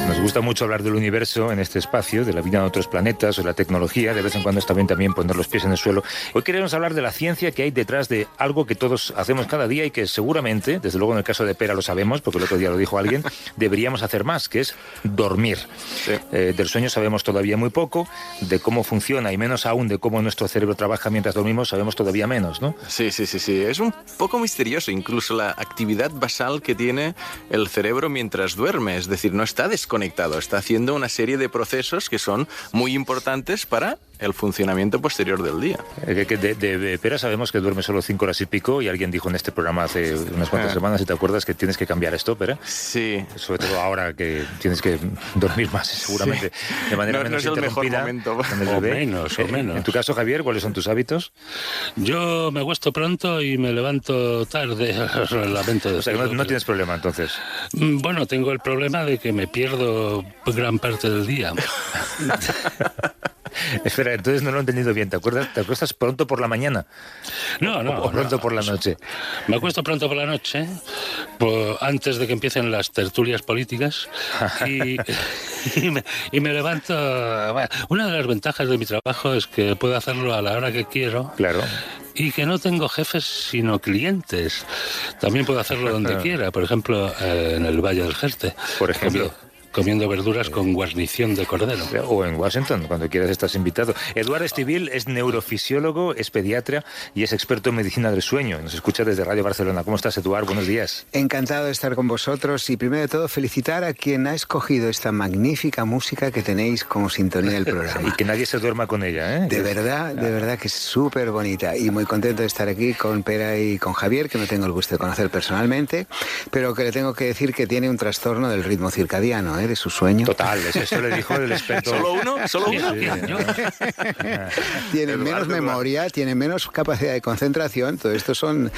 Nos gusta mucho hablar del universo en este espacio, de la vida en otros planetas o de la tecnología. De vez en cuando está bien también poner los pies en el suelo. Hoy queremos hablar de la ciencia que hay detrás de algo que todos hacemos cada día y que seguramente, desde luego en el caso de Pera lo sabemos, porque el otro día lo dijo alguien, deberíamos hacer más, que es dormir. Sí. Del sueño sabemos todavía muy poco, de cómo funciona y menos aún de cómo nuestro cerebro trabaja mientras dormimos sabemos todavía menos, ¿no? Sí. Es un poco misterioso incluso la actividad basal que tiene el cerebro mientras duerme. Es decir, no está desconectado, está haciendo una serie de procesos que son muy importantes para el funcionamiento posterior del día. De Pera sabemos que duerme solo 5 horas y pico, y alguien dijo en este programa hace unas cuantas semanas, si te acuerdas, que tienes que cambiar esto, Pera. Sí. Sobre todo ahora que tienes que dormir más, seguramente, de manera menos no es el mejor interrumpida. momento. con el O bebé. menos. En tu caso, Javier, ¿cuáles son tus hábitos? Yo me acuesto pronto y me levanto tarde. Lamento O sea, que decirlo, no tienes problema, entonces. Bueno, tengo el problema de que me pierdo gran parte del día. Espera, entonces no lo he entendido bien. ¿Te acuerdas? ¿Te acuestas pronto por la mañana? No. ¿O pronto por la noche? Me acuesto pronto por la noche, antes de que empiecen las tertulias políticas, y me levanto. Bueno, una de las ventajas de mi trabajo es que puedo hacerlo a la hora que quiero. Claro. Y que no tengo jefes, sino clientes. También puedo hacerlo donde quiera, por ejemplo, en el Valle del Jerte. Por ejemplo. Comiendo verduras con guarnición de cordero. O en Washington, cuando quieras estás invitado. Eduard Estivill es neurofisiólogo, es pediatra y es experto en medicina del sueño. Nos escucha desde Radio Barcelona. ¿Cómo estás, Eduard? Buenos días. Encantado de estar con vosotros y primero de todo felicitar a quien ha escogido esta magnífica música que tenéis como sintonía del programa. Y que nadie se duerma con ella, ¿eh? De verdad que es súper bonita y muy contento de estar aquí con Pera y con Javier, que no tengo el gusto de conocer personalmente, pero que le tengo que decir que tiene un trastorno del ritmo circadiano, de su sueño. Total, eso le dijo el experto. ¿Solo uno? Tiene menos memoria, tiene menos capacidad de concentración. Todo esto son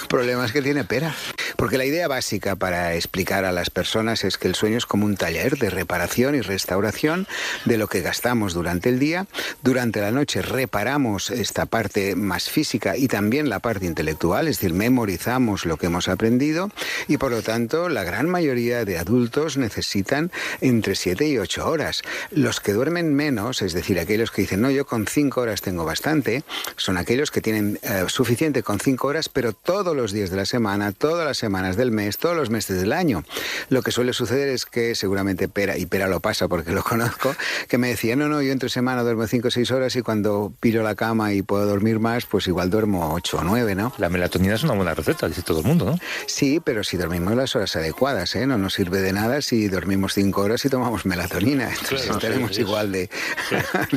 problemas que tiene Pera. Porque la idea básica para explicar a las personas es que el sueño es como un taller de reparación y restauración de lo que gastamos durante el día. Durante la noche reparamos esta parte más física y también la parte intelectual, es decir, memorizamos lo que hemos aprendido y por lo tanto la gran mayoría de adultos necesitan entre 7 y 8 horas. Los que duermen menos, es decir, aquellos que dicen, no, yo con 5 horas tengo bastante, son aquellos que tienen suficiente con 5 horas, pero todos los días de la semana, todas las semanas del mes, todos los meses del año. Lo que suele suceder es que seguramente Pera, y Pera lo pasa porque lo conozco, que me decía, no, yo entre semana duermo 5 o 6 horas y cuando piro la cama y puedo dormir más, pues igual duermo 8 o 9, ¿no? La melatonina es una buena receta, dice todo el mundo, ¿no? Sí, pero si dormimos las horas adecuadas, no nos sirve de nada si dormimos 5 horas y tomamos melatonina. Entonces Claro, estaremos sí. igual de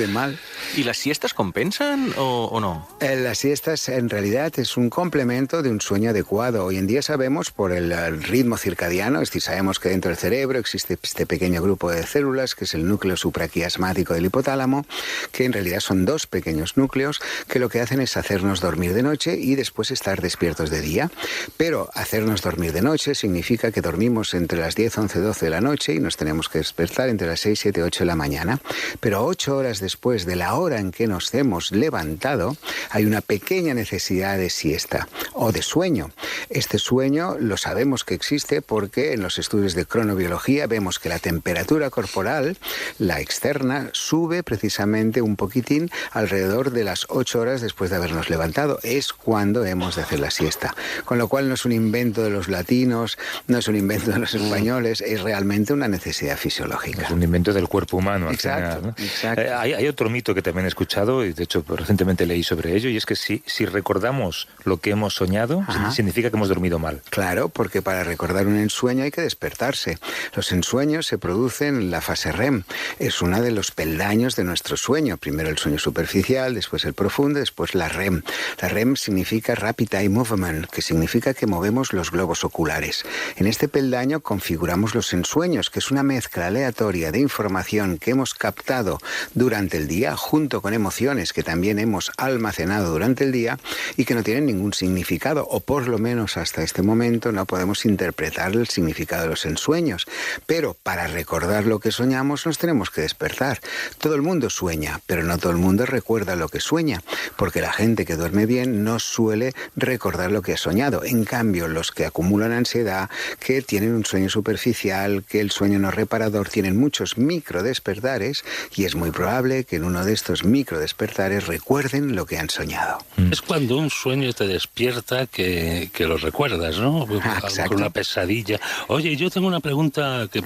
mal. ¿Y las siestas compensan o no? Las siestas en realidad es un complemento de un sueño adecuado. Hoy en día sabemos por el ritmo circadiano, es decir, sabemos que dentro del cerebro existe este pequeño grupo de células que es el núcleo supraquiasmático del hipotálamo, que en realidad son 2 pequeños núcleos que lo que hacen es hacernos dormir de noche y después estar despiertos de día. Pero hacernos dormir de noche significa que dormimos entre las 10, 11, 12 de la noche y nos tenemos que despertar entre las 6, 7, 8 de la mañana. Pero 8 horas después de la hora en que nos hemos levantado, hay una pequeña necesidad de siesta o de sueño. Este sueño lo sabemos que existe porque en los estudios de cronobiología vemos que la temperatura corporal, la externa, sube precisamente un poquitín alrededor de las 8 horas después de habernos levantado. Es cuando hemos de hacer la siesta. Con lo cual no es un invento de los latinos, no es un invento de los españoles, es realmente una necesidad fisiológica. Es un invento del cuerpo humano. Exacto, Al final, ¿no? exacto. Hay otro mito que también he escuchado, y de hecho recientemente leí sobre ello, y es que si recordamos lo que hemos soñado, Ajá. significa que hemos dormido mal. Claro, porque para recordar un ensueño hay que despertarse. Los ensueños se producen en la fase REM. Es uno de los peldaños de nuestro sueño. Primero el sueño superficial, después el profundo, después la REM. La REM significa Rapid Eye Movement, que significa que movemos los globos oculares. En este peldaño configuramos los ensueños, que es una mezcla aleatoria de información que hemos captado durante el día, junto con emociones que también hemos almacenado durante el día y que no tienen ningún significado, o por lo menos hasta este momento no podemos interpretar el significado de los ensueños. Pero para recordar lo que soñamos nos tenemos que despertar. Todo el mundo sueña, pero no todo el mundo recuerda lo que sueña, porque la gente que duerme bien no suele recordar lo que ha soñado. En cambio, los que acumulan ansiedad, que tienen un sueño superficial, que el sueño no reparador, tienen muchos microdespertares, y es muy probable que en uno de estos microdespertares recuerden lo que han soñado. Es cuando un sueño te despierta que lo recuerdas, ¿no? Exacto. Con una pesadilla. Oye, yo tengo una pregunta que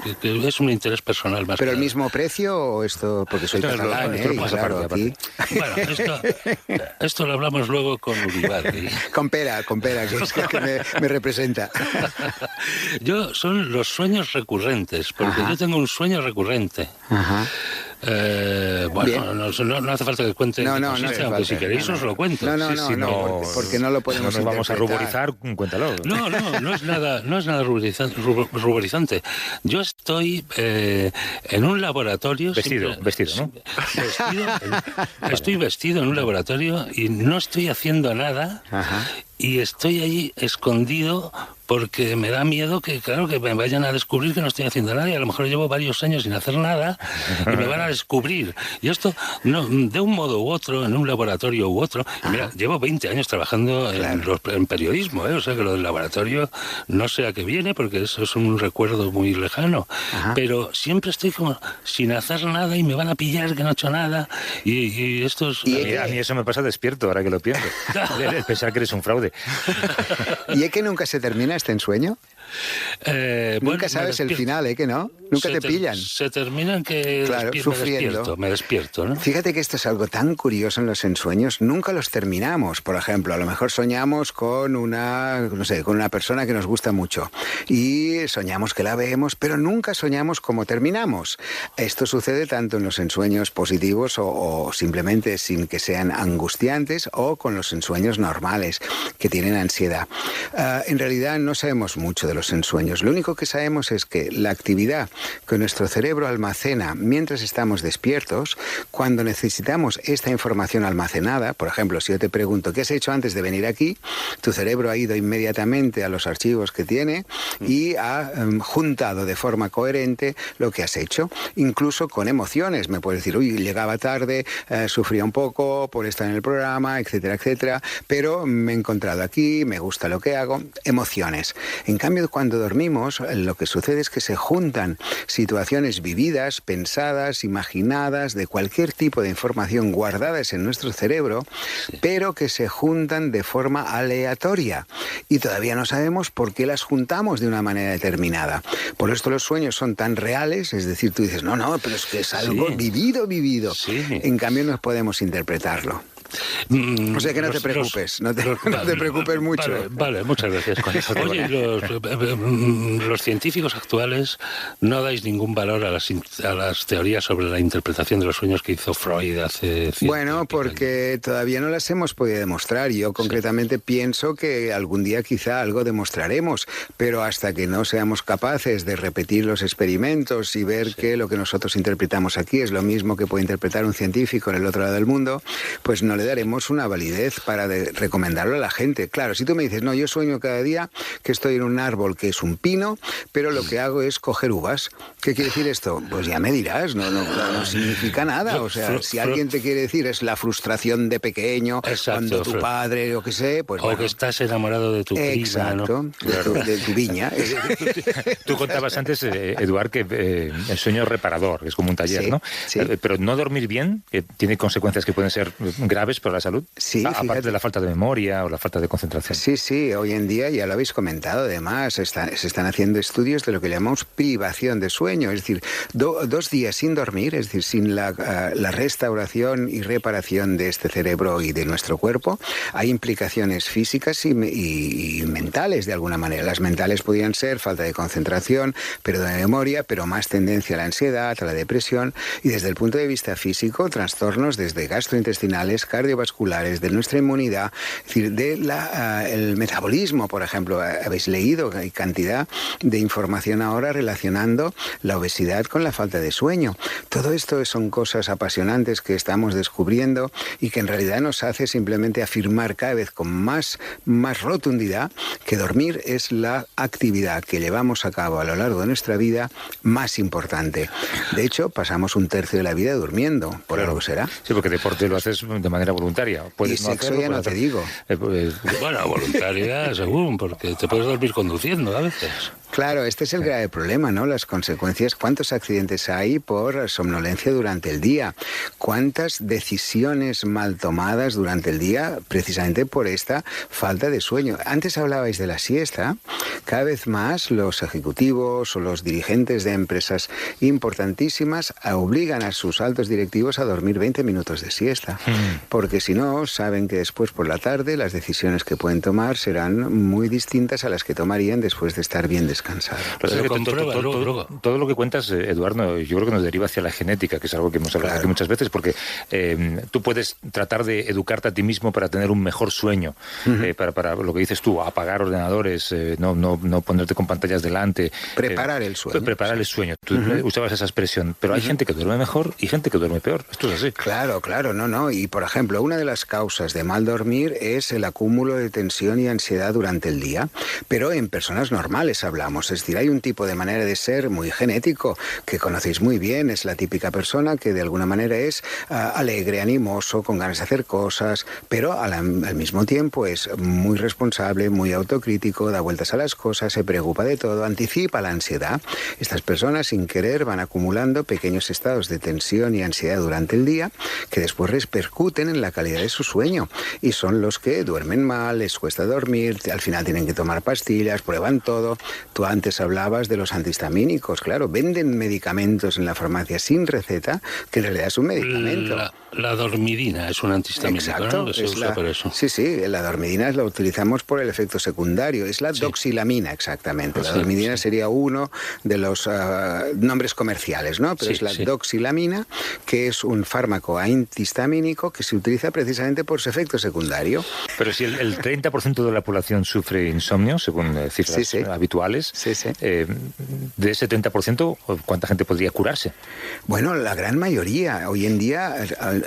es un interés personal más. ¿Pero el mismo precio o esto? Porque soy catalán, ¿eh? Y claro, aquí... Bueno, esto lo hablamos luego con Uribarri. Con pera, que es que me representa. Son los sueños recurrentes, porque yo tengo un sueño recurrente. Ajá. Bueno, no hace falta que cuente, aunque si queréis os lo cuento. No, porque no lo podemos no nos vamos a ruborizar, cuéntalo. No es nada ruborizante. Yo estoy en un laboratorio... Vestido, ¿no? Estoy vestido en un laboratorio y no estoy haciendo nada. Ajá. Y estoy allí escondido porque me da miedo que me vayan a descubrir que no estoy haciendo nada, y a lo mejor llevo varios años sin hacer nada y me van a descubrir. Y esto, de un modo u otro, en un laboratorio u otro, y mira, llevo 20 años trabajando en periodismo, o sea que lo del laboratorio no sé a qué viene, porque eso es un recuerdo muy lejano. Ajá. Pero siempre estoy como sin hacer nada y me van a pillar que no he hecho nada, y esto es... A mí eso me pasa despierto, ahora que lo pienso. El pensar que eres un fraude. ¿Y es que nunca se termina este ensueño? Nunca sabes el final, que no. Nunca te pillan. Se terminan que sufriendo. Me despierto, ¿no? Fíjate que esto es algo tan curioso en los ensueños. Nunca los terminamos. Por ejemplo, a lo mejor soñamos con una persona que nos gusta mucho y soñamos que la vemos, pero nunca soñamos cómo terminamos. Esto sucede tanto en los ensueños positivos o simplemente sin que sean angustiantes, o con los ensueños normales que tienen ansiedad. En realidad no sabemos mucho de los ensueños. Lo único que sabemos es que la actividad que nuestro cerebro almacena mientras estamos despiertos, cuando necesitamos esta información almacenada, por ejemplo, si yo te pregunto ¿qué has hecho antes de venir aquí?, tu cerebro ha ido inmediatamente a los archivos que tiene y ha juntado de forma coherente lo que has hecho, incluso con emociones. Me puedes decir, llegaba tarde, sufría un poco por estar en el programa, etcétera, etcétera, pero me he encontrado aquí, me gusta lo que hago. Emociones. En cambio, cuando dormimos, lo que sucede es que se juntan situaciones vividas, pensadas, imaginadas, de cualquier tipo de información guardadas en nuestro cerebro, pero que se juntan de forma aleatoria. Y todavía no sabemos por qué las juntamos de una manera determinada. Por esto los sueños son tan reales, es decir, tú dices, no, pero es que es algo vivido. Sí. En cambio, no podemos interpretarlo. O sea que no te preocupes, no te preocupes mucho. Vale, muchas gracias. Oye, los científicos actuales no dais ningún valor a las teorías sobre la interpretación de los sueños que hizo Freud hace... Bueno, porque todavía no las hemos podido demostrar. Yo concretamente pienso que algún día quizá algo demostraremos, pero hasta que no seamos capaces de repetir los experimentos y ver que lo que nosotros interpretamos aquí es lo mismo que puede interpretar un científico en el otro lado del mundo, pues no le daremos una validez para recomendarlo a la gente. Claro, si tú me dices, no, yo sueño cada día que estoy en un árbol que es un pino, pero lo que hago es coger uvas. ¿Qué quiere decir esto? Pues ya me dirás, no significa nada. O sea, si alguien te quiere decir es la frustración de pequeño, cuando tu padre, o qué sé, pues o que estás enamorado de tu prima, exacto, ¿no? Claro. De tu viña. Tú contabas antes, Eduard, que el sueño reparador, que es como un taller, ¿no? Sí. Pero no dormir bien, que tiene consecuencias que pueden ser graves, graves para la salud? Sí, Aparte fíjate. de la falta de memoria o la falta de concentración. Sí, hoy en día, ya lo habéis comentado, además, se están haciendo estudios de lo que llamamos privación de sueño, es decir, 2 días sin dormir, es decir, sin la restauración y reparación de este cerebro y de nuestro cuerpo, hay implicaciones físicas y mentales de alguna manera. Las mentales podrían ser falta de concentración, pero de memoria, pero más tendencia a la ansiedad, a la depresión, y desde el punto de vista físico, trastornos desde gastrointestinales, cardiovasculares, de nuestra inmunidad, es decir, el metabolismo, por ejemplo. Habéis leído, hay cantidad de información ahora relacionando la obesidad con la falta de sueño. Todo esto son cosas apasionantes que estamos descubriendo y que en realidad nos hace simplemente afirmar cada vez con más rotundidad que dormir es la actividad que llevamos a cabo a lo largo de nuestra vida más importante. De hecho, pasamos 1/3 de la vida durmiendo, por algo será. Sí, porque deporte lo haces de manera voluntaria. Y sexo ya no te digo. Bueno, voluntaria según, porque te puedes dormir conduciendo a veces. Claro, este es el grave problema, ¿no? Las consecuencias, ¿cuántos accidentes hay por somnolencia durante el día? ¿Cuántas decisiones mal tomadas durante el día precisamente por esta falta de sueño? Antes hablabais de la siesta. Cada vez más los ejecutivos o los dirigentes de empresas importantísimas obligan a sus altos directivos a dormir 20 minutos de siesta, porque si no, saben que después por la tarde las decisiones que pueden tomar serán muy distintas a las que tomarían después de estar bien descansados. Pero todo lo que cuentas, Eduardo, yo creo que nos deriva hacia la genética, que es algo que hemos hablado aquí muchas veces, porque tú puedes tratar de educarte a ti mismo para tener un mejor sueño, para lo que dices tú, apagar ordenadores, no ponerte con pantallas delante. Preparar el sueño. Preparar el sueño. Tú usabas esa expresión, pero hay gente que duerme mejor y gente que duerme peor. Esto es así. Claro, no. Y por ejemplo, una de las causas de mal dormir es el acúmulo de tensión y ansiedad durante el día, pero en personas normales hablamos. Es decir, hay un tipo de manera de ser muy genético que conocéis muy bien. Es la típica persona que de alguna manera es alegre, animoso, con ganas de hacer cosas, pero al mismo tiempo es muy responsable, muy autocrítico, da vueltas a las cosas, se preocupa de todo, anticipa la ansiedad. Estas personas sin querer van acumulando pequeños estados de tensión y ansiedad durante el día que después repercuten en la calidad de su sueño y son los que duermen mal, les cuesta dormir, al final tienen que tomar pastillas, prueban todo. Tú antes hablabas de los antihistamínicos, claro, venden medicamentos en la farmacia sin receta, que en realidad es un medicamento. La dormidina es un antihistamínico, exacto, ¿no? Se usa por eso. Sí, la dormidina la utilizamos por el efecto secundario, es la doxilamina exactamente. La dormidina sería uno de los nombres comerciales, ¿no? Pero es la doxilamina, que es un fármaco antihistamínico que se utiliza precisamente por su efecto secundario. Pero si el 30% de la población sufre insomnio, según cifras habituales, de ese 30%, ¿cuánta gente podría curarse? Bueno, la gran mayoría. Hoy en día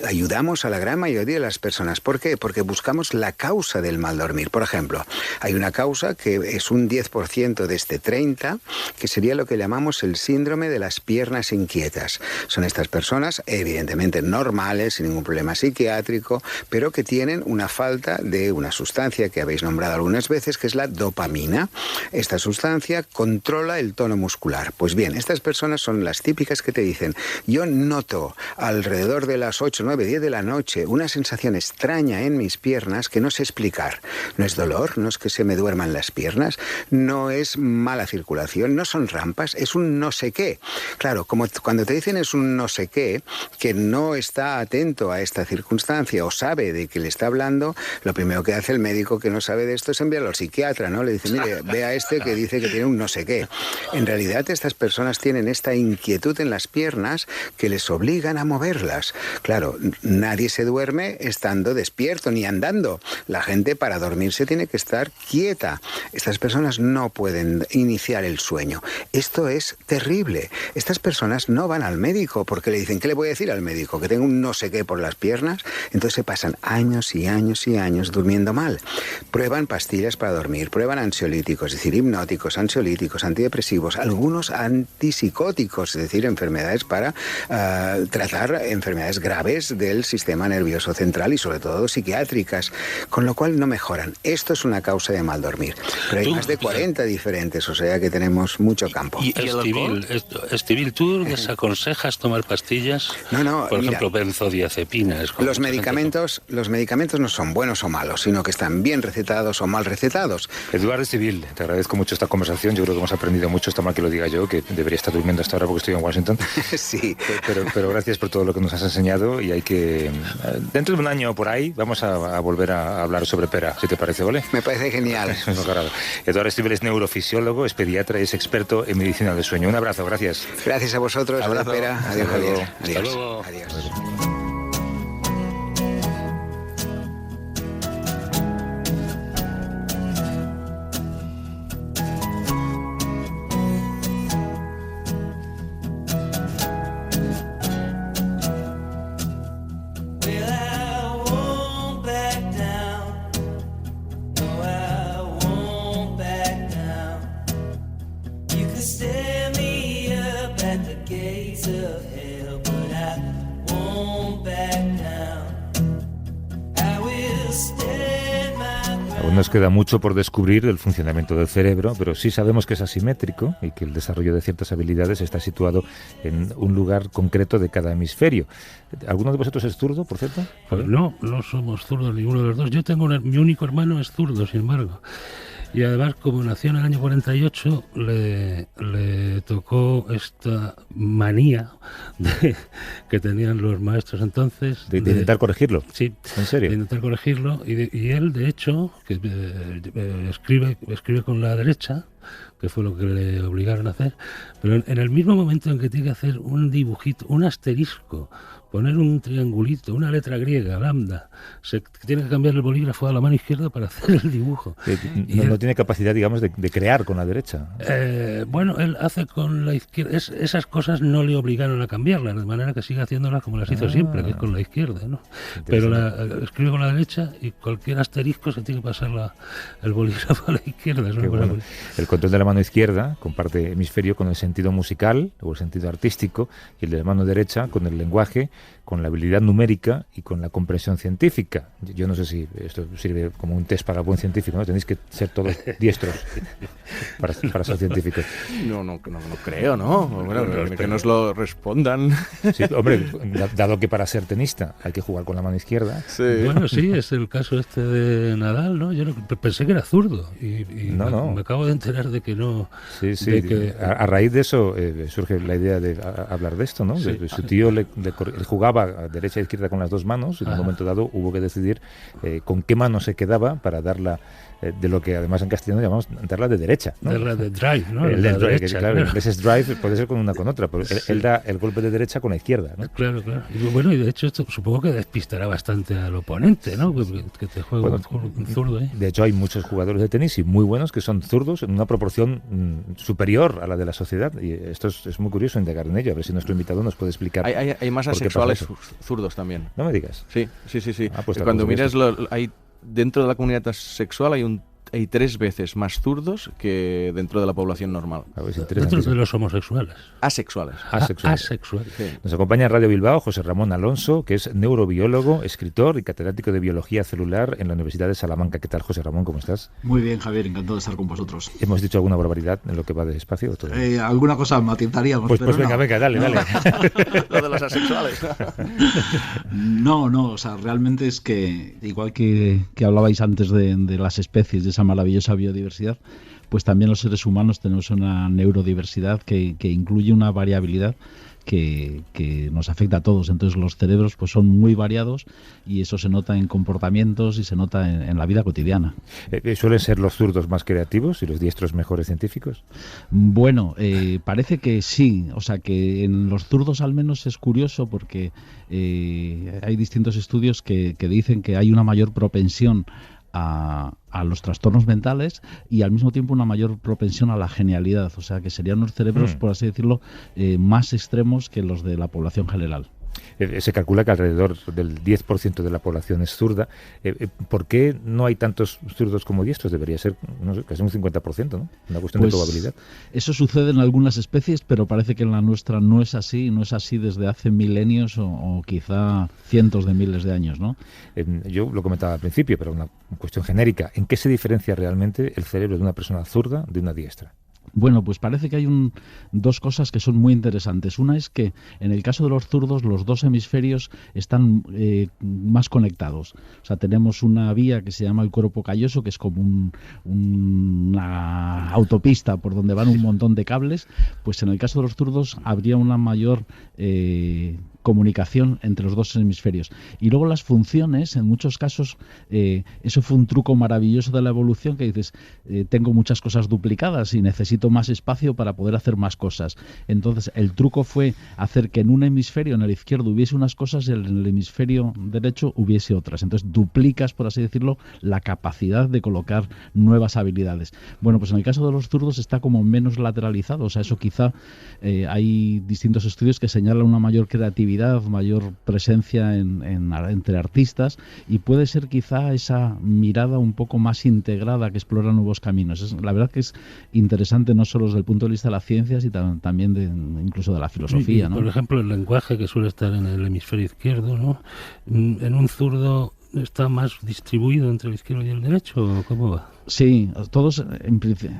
ayudamos a la gran mayoría de las personas. ¿Por qué? Porque buscamos la causa del mal dormir. Por ejemplo, hay una causa que es un 10% de este 30%, que sería lo que llamamos el síndrome de las piernas inquietas. Son estas personas, evidentemente normales, sin ningún problema psiquiátrico, pero que tienen una falta de una sustancia que habéis nombrado algunas veces, que es la dopamina. Esta sustancia controla el tono muscular. Pues bien, estas personas son las típicas que te dicen: yo noto alrededor de las 8, 9, 10 de la noche una sensación extraña en mis piernas que no sé explicar. No es dolor, no es que se me duerman las piernas, no es mala circulación, no son rampas, es un no sé qué. Claro, como cuando te dicen es un no sé qué, que no está atento a esta circunstancia o sabe de qué le está hablando, lo primero que hace el médico que no sabe de esto es enviarlo al psiquiatra, ¿no? Le dice, mire, ve a este que dice que tiene un no sé qué. En realidad estas personas tienen esta inquietud en las piernas que les obligan a moverlas. Claro, nadie se duerme estando despierto ni andando. La gente para dormirse tiene que estar quieta. Estas personas no pueden iniciar el sueño. Esto es terrible. Estas personas no van al médico porque le dicen, ¿qué le voy a decir al médico? Que tengo un no sé qué por las piernas. Entonces se pasan años y años y años durmiendo mal. Prueban pastillas para dormir, prueban ansiolíticos, es decir, hipnóticos, ansiolíticos, antidepresivos, algunos antipsicóticos, es decir, enfermedades para tratar enfermedades graves del sistema nervioso central y sobre todo psiquiátricas. con lo cual no mejoran. Esto es una causa de mal dormir. Pero hay más de 40 diferentes, o sea que tenemos mucho campo. ¿Y el alcohol? Estivil, ¿tú desaconsejas tomar pastillas? No, Por mira, ejemplo, benzodiazepinas. los medicamentos no son buenos o malos, sino que están bien recetados o mal recetados. Eduardo Estivil, te agradezco mucho esta conversación. Yo creo que hemos aprendido mucho. Está mal que lo diga yo, que debería estar durmiendo hasta ahora porque estoy en Washington. Sí. Pero gracias por todo lo que nos has enseñado y hay que... Dentro de un año por ahí vamos a volver a hablar sobre pera, si te parece, ¿vale? Me parece genial. Eduardo Estivil es neurofisiólogo, es pediatra y es experto en medicina del sueño. Un abrazo, gracias. Gracias a vosotros. Abrazo. Pera. Adiós, Hasta luego. Javier. Hasta Adiós. luego. Adiós. Well, I won't back down. No, I won't back down. You can stand me up at the gates of hell, but I won't back down. I will stand my ground. Aún nos queda mucho por descubrir del funcionamiento del cerebro, pero sí sabemos que es asimétrico y que el desarrollo de ciertas habilidades está situado en un lugar concreto de cada hemisferio. ¿Alguno de vosotros es zurdo, por cierto? Pues no somos zurdos ninguno de los dos. Yo tengo mi único hermano es zurdo, sin embargo. Y además, como nació en el año 48, le tocó esta manía que tenían los maestros entonces. De intentar corregirlo. Sí. ¿En serio? De intentar corregirlo. Y él, de hecho, que escribe con la derecha, que fue lo que le obligaron a hacer, pero en el mismo momento en que tiene que hacer un dibujito, un asterisco, poner un triangulito, una letra griega, lambda, tiene que cambiar el bolígrafo a la mano izquierda para hacer el dibujo. No tiene capacidad, digamos, de crear con la derecha. Bueno, él hace con la izquierda. Esas cosas no le obligaron a cambiarlas, de manera que sigue haciéndolas como las hizo siempre, que es con la izquierda, ¿no? Pero escribe con la derecha y cualquier asterisco se tiene que pasar el bolígrafo a la izquierda. Qué bueno. El control de la mano izquierda comparte hemisferio con el sentido musical o el sentido artístico y el de la mano derecha con el lenguaje, con la habilidad numérica y con la comprensión científica. Yo no sé si esto sirve como un test para el buen científico, ¿no? Tenéis que ser todos diestros para ser científicos. No creo, ¿no? Bueno, que nos lo respondan. Sí, hombre, dado que para ser tenista hay que jugar con la mano izquierda. Sí. Bueno, sí, es el caso este de Nadal, ¿no? Yo pensé que era zurdo y me acabo de enterar de que no. Sí. De que, a raíz de eso surge la idea de hablar de esto, ¿no? Sí. Su tío él jugaba a derecha e izquierda con las dos manos y en un momento dado hubo que decidir con qué mano se quedaba para darla de lo que además en castellano llamamos darla de derecha, ¿no? Darla de drive, ¿no? El La drive, derecha, claro. claro. Ese es drive, puede ser con una con otra, pero él da el golpe de derecha con la izquierda, ¿no? Claro. Y bueno, y de hecho esto supongo que despistará bastante al oponente, ¿no? Que te juega un zurdo, ¿eh? De hecho, hay muchos jugadores de tenis y muy buenos que son zurdos en una proporción superior a la de la sociedad. Y esto es muy curioso indagar en ello. A ver si nuestro invitado nos puede explicar. Hay más por qué asexuales pasa eso. zurdos también. No me digas. Sí. Pues Cuando miras, hay dentro de la comunidad asexual hay 3 veces más zurdos que dentro de la población normal. Dentro de los homosexuales. Asexuales. Asexuales. Sí. Nos acompaña en Radio Bilbao José Ramón Alonso, que es neurobiólogo, escritor y catedrático de biología celular en la Universidad de Salamanca. ¿Qué tal, José Ramón? ¿Cómo estás? Muy bien, Javier, encantado de estar con vosotros. ¿Hemos dicho alguna barbaridad en lo que va de espacio? ¿O todo? Alguna cosa matizaríamos. Pues pero venga, dale. Lo de los asexuales. No, o sea, realmente es que, igual que hablabais antes de las especies, de esa maravillosa biodiversidad, pues también los seres humanos tenemos una neurodiversidad que incluye una variabilidad que nos afecta a todos. Entonces los cerebros pues son muy variados y eso se nota en comportamientos y se nota en la vida cotidiana. ¿Suelen ser los zurdos más creativos y los diestros mejores científicos? Bueno, parece que sí. O sea, que en los zurdos al menos es curioso porque hay distintos estudios que dicen que hay una mayor propensión a los trastornos mentales y al mismo tiempo una mayor propensión a la genialidad, o sea que serían unos cerebros, por así decirlo, más extremos que los de la población general. Se calcula que alrededor del 10% de la población es zurda. ¿Por qué no hay tantos zurdos como diestros? Debería ser, no sé, casi un 50%, ¿no? Una cuestión de probabilidad. Eso sucede en algunas especies, pero parece que en la nuestra no es así desde hace milenios o quizá cientos de miles de años, ¿no? Yo lo comentaba al principio, pero una cuestión genérica. ¿En qué se diferencia realmente el cerebro de una persona zurda de una diestra? Bueno, pues parece que hay dos cosas que son muy interesantes. Una es que en el caso de los zurdos los dos hemisferios están más conectados. O sea, tenemos una vía que se llama el cuerpo calloso, que es como una autopista por donde van un montón de cables. Pues en el caso de los zurdos habría una mayor comunicación entre los dos hemisferios. Y luego las funciones, en muchos casos, eso fue un truco maravilloso de la evolución, que dices, tengo muchas cosas duplicadas y necesito más espacio para poder hacer más cosas. Entonces, el truco fue hacer que en un hemisferio, en el izquierdo, hubiese unas cosas y en el hemisferio derecho hubiese otras. Entonces, duplicas, por así decirlo, la capacidad de colocar nuevas habilidades. Bueno, pues en el caso de los zurdos está como menos lateralizado. O sea, eso quizá hay distintos estudios que señalan una mayor creatividad, mayor presencia entre artistas, y puede ser quizá esa mirada un poco más integrada que explora nuevos caminos. La verdad que es interesante no solo desde el punto de vista de la ciencia, sino también incluso de la filosofía, ¿no? Por ejemplo, el lenguaje, que suele estar en el hemisferio izquierdo, ¿no? En un zurdo está más distribuido entre el izquierdo y el derecho, ¿cómo va? Sí, todos en principio.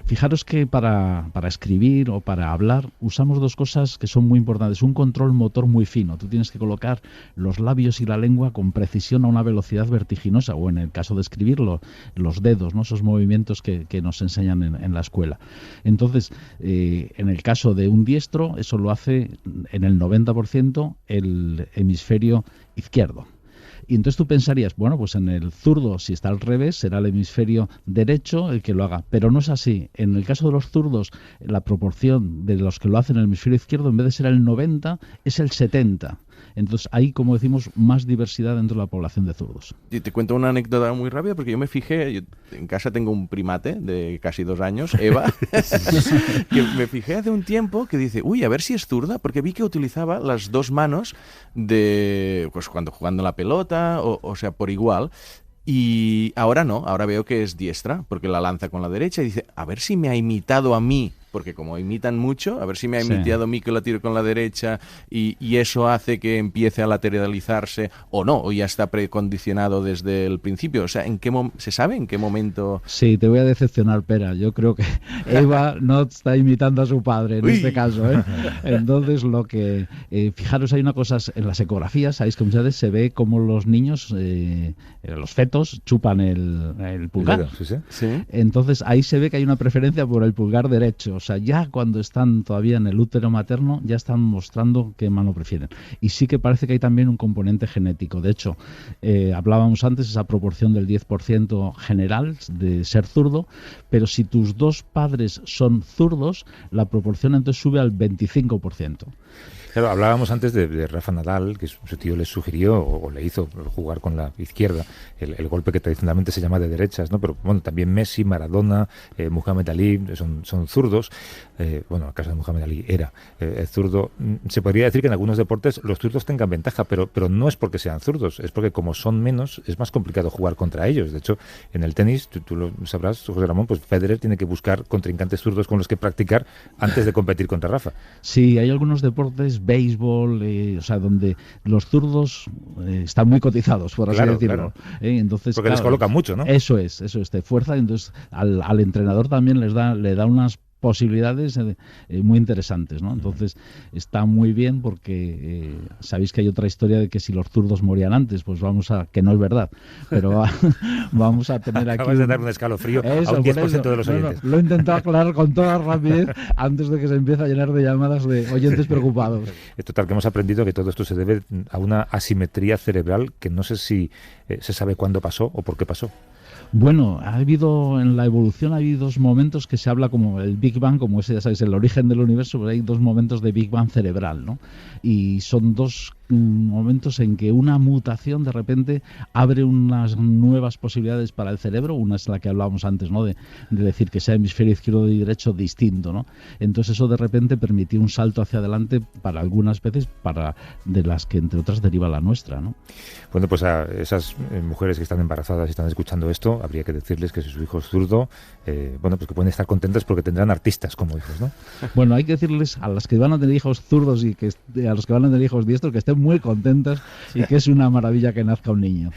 Fijaros que para escribir o para hablar usamos dos cosas que son muy importantes. Un control motor muy fino. Tú tienes que colocar los labios y la lengua con precisión a una velocidad vertiginosa, o en el caso de escribirlo, los dedos, ¿no? Esos movimientos que nos enseñan en la escuela. Entonces, en el caso de un diestro, eso lo hace en el 90% el hemisferio izquierdo. Y entonces tú pensarías, bueno, pues en el zurdo, si está al revés, será el hemisferio derecho el que lo haga. Pero no es así. En el caso de los zurdos, la proporción de los que lo hacen en el hemisferio izquierdo, en vez de ser el 90, es el 70. Entonces hay, como decimos, más diversidad dentro de la población de zurdos. Y te cuento una anécdota muy rápida, porque yo me fijé, en casa tengo un primate de casi 2 años, Eva, que me fijé hace un tiempo que dice, uy, a ver si es zurda, porque vi que utilizaba las 2 manos pues cuando jugando la pelota, o sea, por igual. Y ahora no, ahora veo que es diestra, porque la lanza con la derecha y dice, a ver si me ha imitado a mí, porque como imitan mucho, a ver si me ha imitado a mí que la tiro con la derecha y eso hace que empiece a lateralizarse, o no, o ya está precondicionado desde el principio. O sea, ¿se sabe en qué momento? Sí, te voy a decepcionar, Pera. Yo creo que Eva no está imitando a su padre en este caso, ¿eh? Entonces, fijaros, hay una cosa, en las ecografías, sabéis que muchas veces se ve como los niños, los fetos, chupan el pulgar. Sí. Entonces, ahí se ve que hay una preferencia por el pulgar derecho. O sea, ya cuando están todavía en el útero materno, ya están mostrando qué mano prefieren. Y sí que parece que hay también un componente genético. De hecho, hablábamos antes esa proporción del 10% general de ser zurdo, pero si tus 2 padres son zurdos, la proporción entonces sube al 25%. Claro, hablábamos antes de Rafa Nadal, que su tío le sugirió o le hizo jugar con la izquierda, el golpe que tradicionalmente se llama de derechas, ¿no? Pero bueno, también Messi, Maradona, Muhammad Ali son zurdos. Bueno, el caso de Muhammad Ali era zurdo. Se podría decir que en algunos deportes los zurdos tengan ventaja, pero no es porque sean zurdos, es porque como son menos, es más complicado jugar contra ellos. De hecho, en el tenis, tú lo sabrás, José Ramón, pues Federer tiene que buscar contrincantes zurdos con los que practicar antes de competir contra Rafa. Sí, hay algunos deportes, béisbol, o sea, donde los zurdos están muy cotizados, por así decirlo. Claro. Entonces, porque les colocan mucho, ¿no? Eso es, te fuerza, entonces al entrenador también le da unas posibilidades muy interesantes, ¿no? Entonces está muy bien porque sabéis que hay otra historia de que si los zurdos morían antes, pues que no es verdad, pero vamos a tener aquí... Acabas de dar un escalofrío a un 10% de los oyentes. Lo he intentado aclarar con toda rapidez antes de que se empiece a llenar de llamadas de oyentes preocupados. Es total, que hemos aprendido que todo esto se debe a una asimetría cerebral que no sé si se sabe cuándo pasó o por qué pasó. Bueno, en la evolución ha habido 2 momentos que se habla como el Big Bang, como ese, ya sabéis, el origen del universo, pero hay 2 momentos de Big Bang cerebral, ¿no? Y son 2 momentos en que una mutación de repente abre unas nuevas posibilidades para el cerebro. Una es la que hablábamos antes, ¿no? De decir que sea hemisferio izquierdo y derecho distinto, ¿no? Entonces eso de repente permitió un salto hacia adelante para algunas especies, de las que entre otras deriva la nuestra, ¿no? Bueno, pues a esas mujeres que están embarazadas y están escuchando esto, habría que decirles que si su hijo es zurdo, bueno, pues que pueden estar contentas porque tendrán artistas como hijos, ¿no? Bueno, hay que decirles a las que van a tener hijos zurdos y a los que van a tener hijos diestros que estén muy contentas y que es una maravilla que nazca un niño.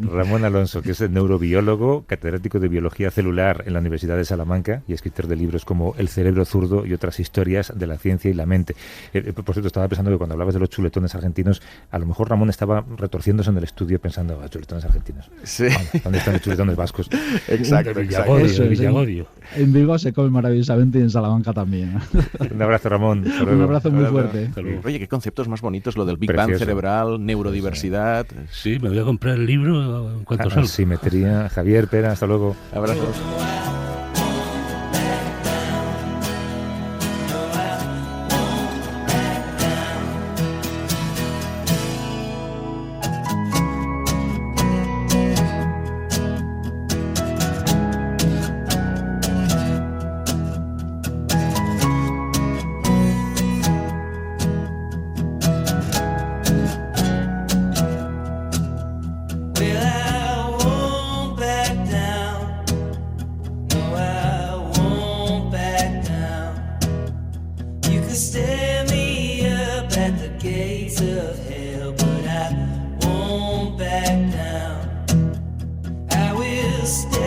Ramón Alonso, que es el neurobiólogo, catedrático de biología celular en la Universidad de Salamanca y escritor de libros como El cerebro zurdo y otras historias de la ciencia y la mente. Por cierto, estaba pensando que cuando hablabas de los chuletones argentinos, a lo mejor Ramón estaba retorciéndose en el estudio pensando, chuletones argentinos. Sí. ¿Dónde están los chuletones vascos? Exacto, de Villagodio. En Bilbao se come maravillosamente y en Salamanca también. Un abrazo, Ramón. Un abrazo muy fuerte. Oye, qué conceptos más bonitos, lo del Big Precioso. Bang cerebral, neurodiversidad. Sí, me voy a comprar el libro en cuanto salga. Simetría. Javier, Pera, hasta luego. Abrazos. Stand me up at the gates of hell, but I won't back down. I will stay.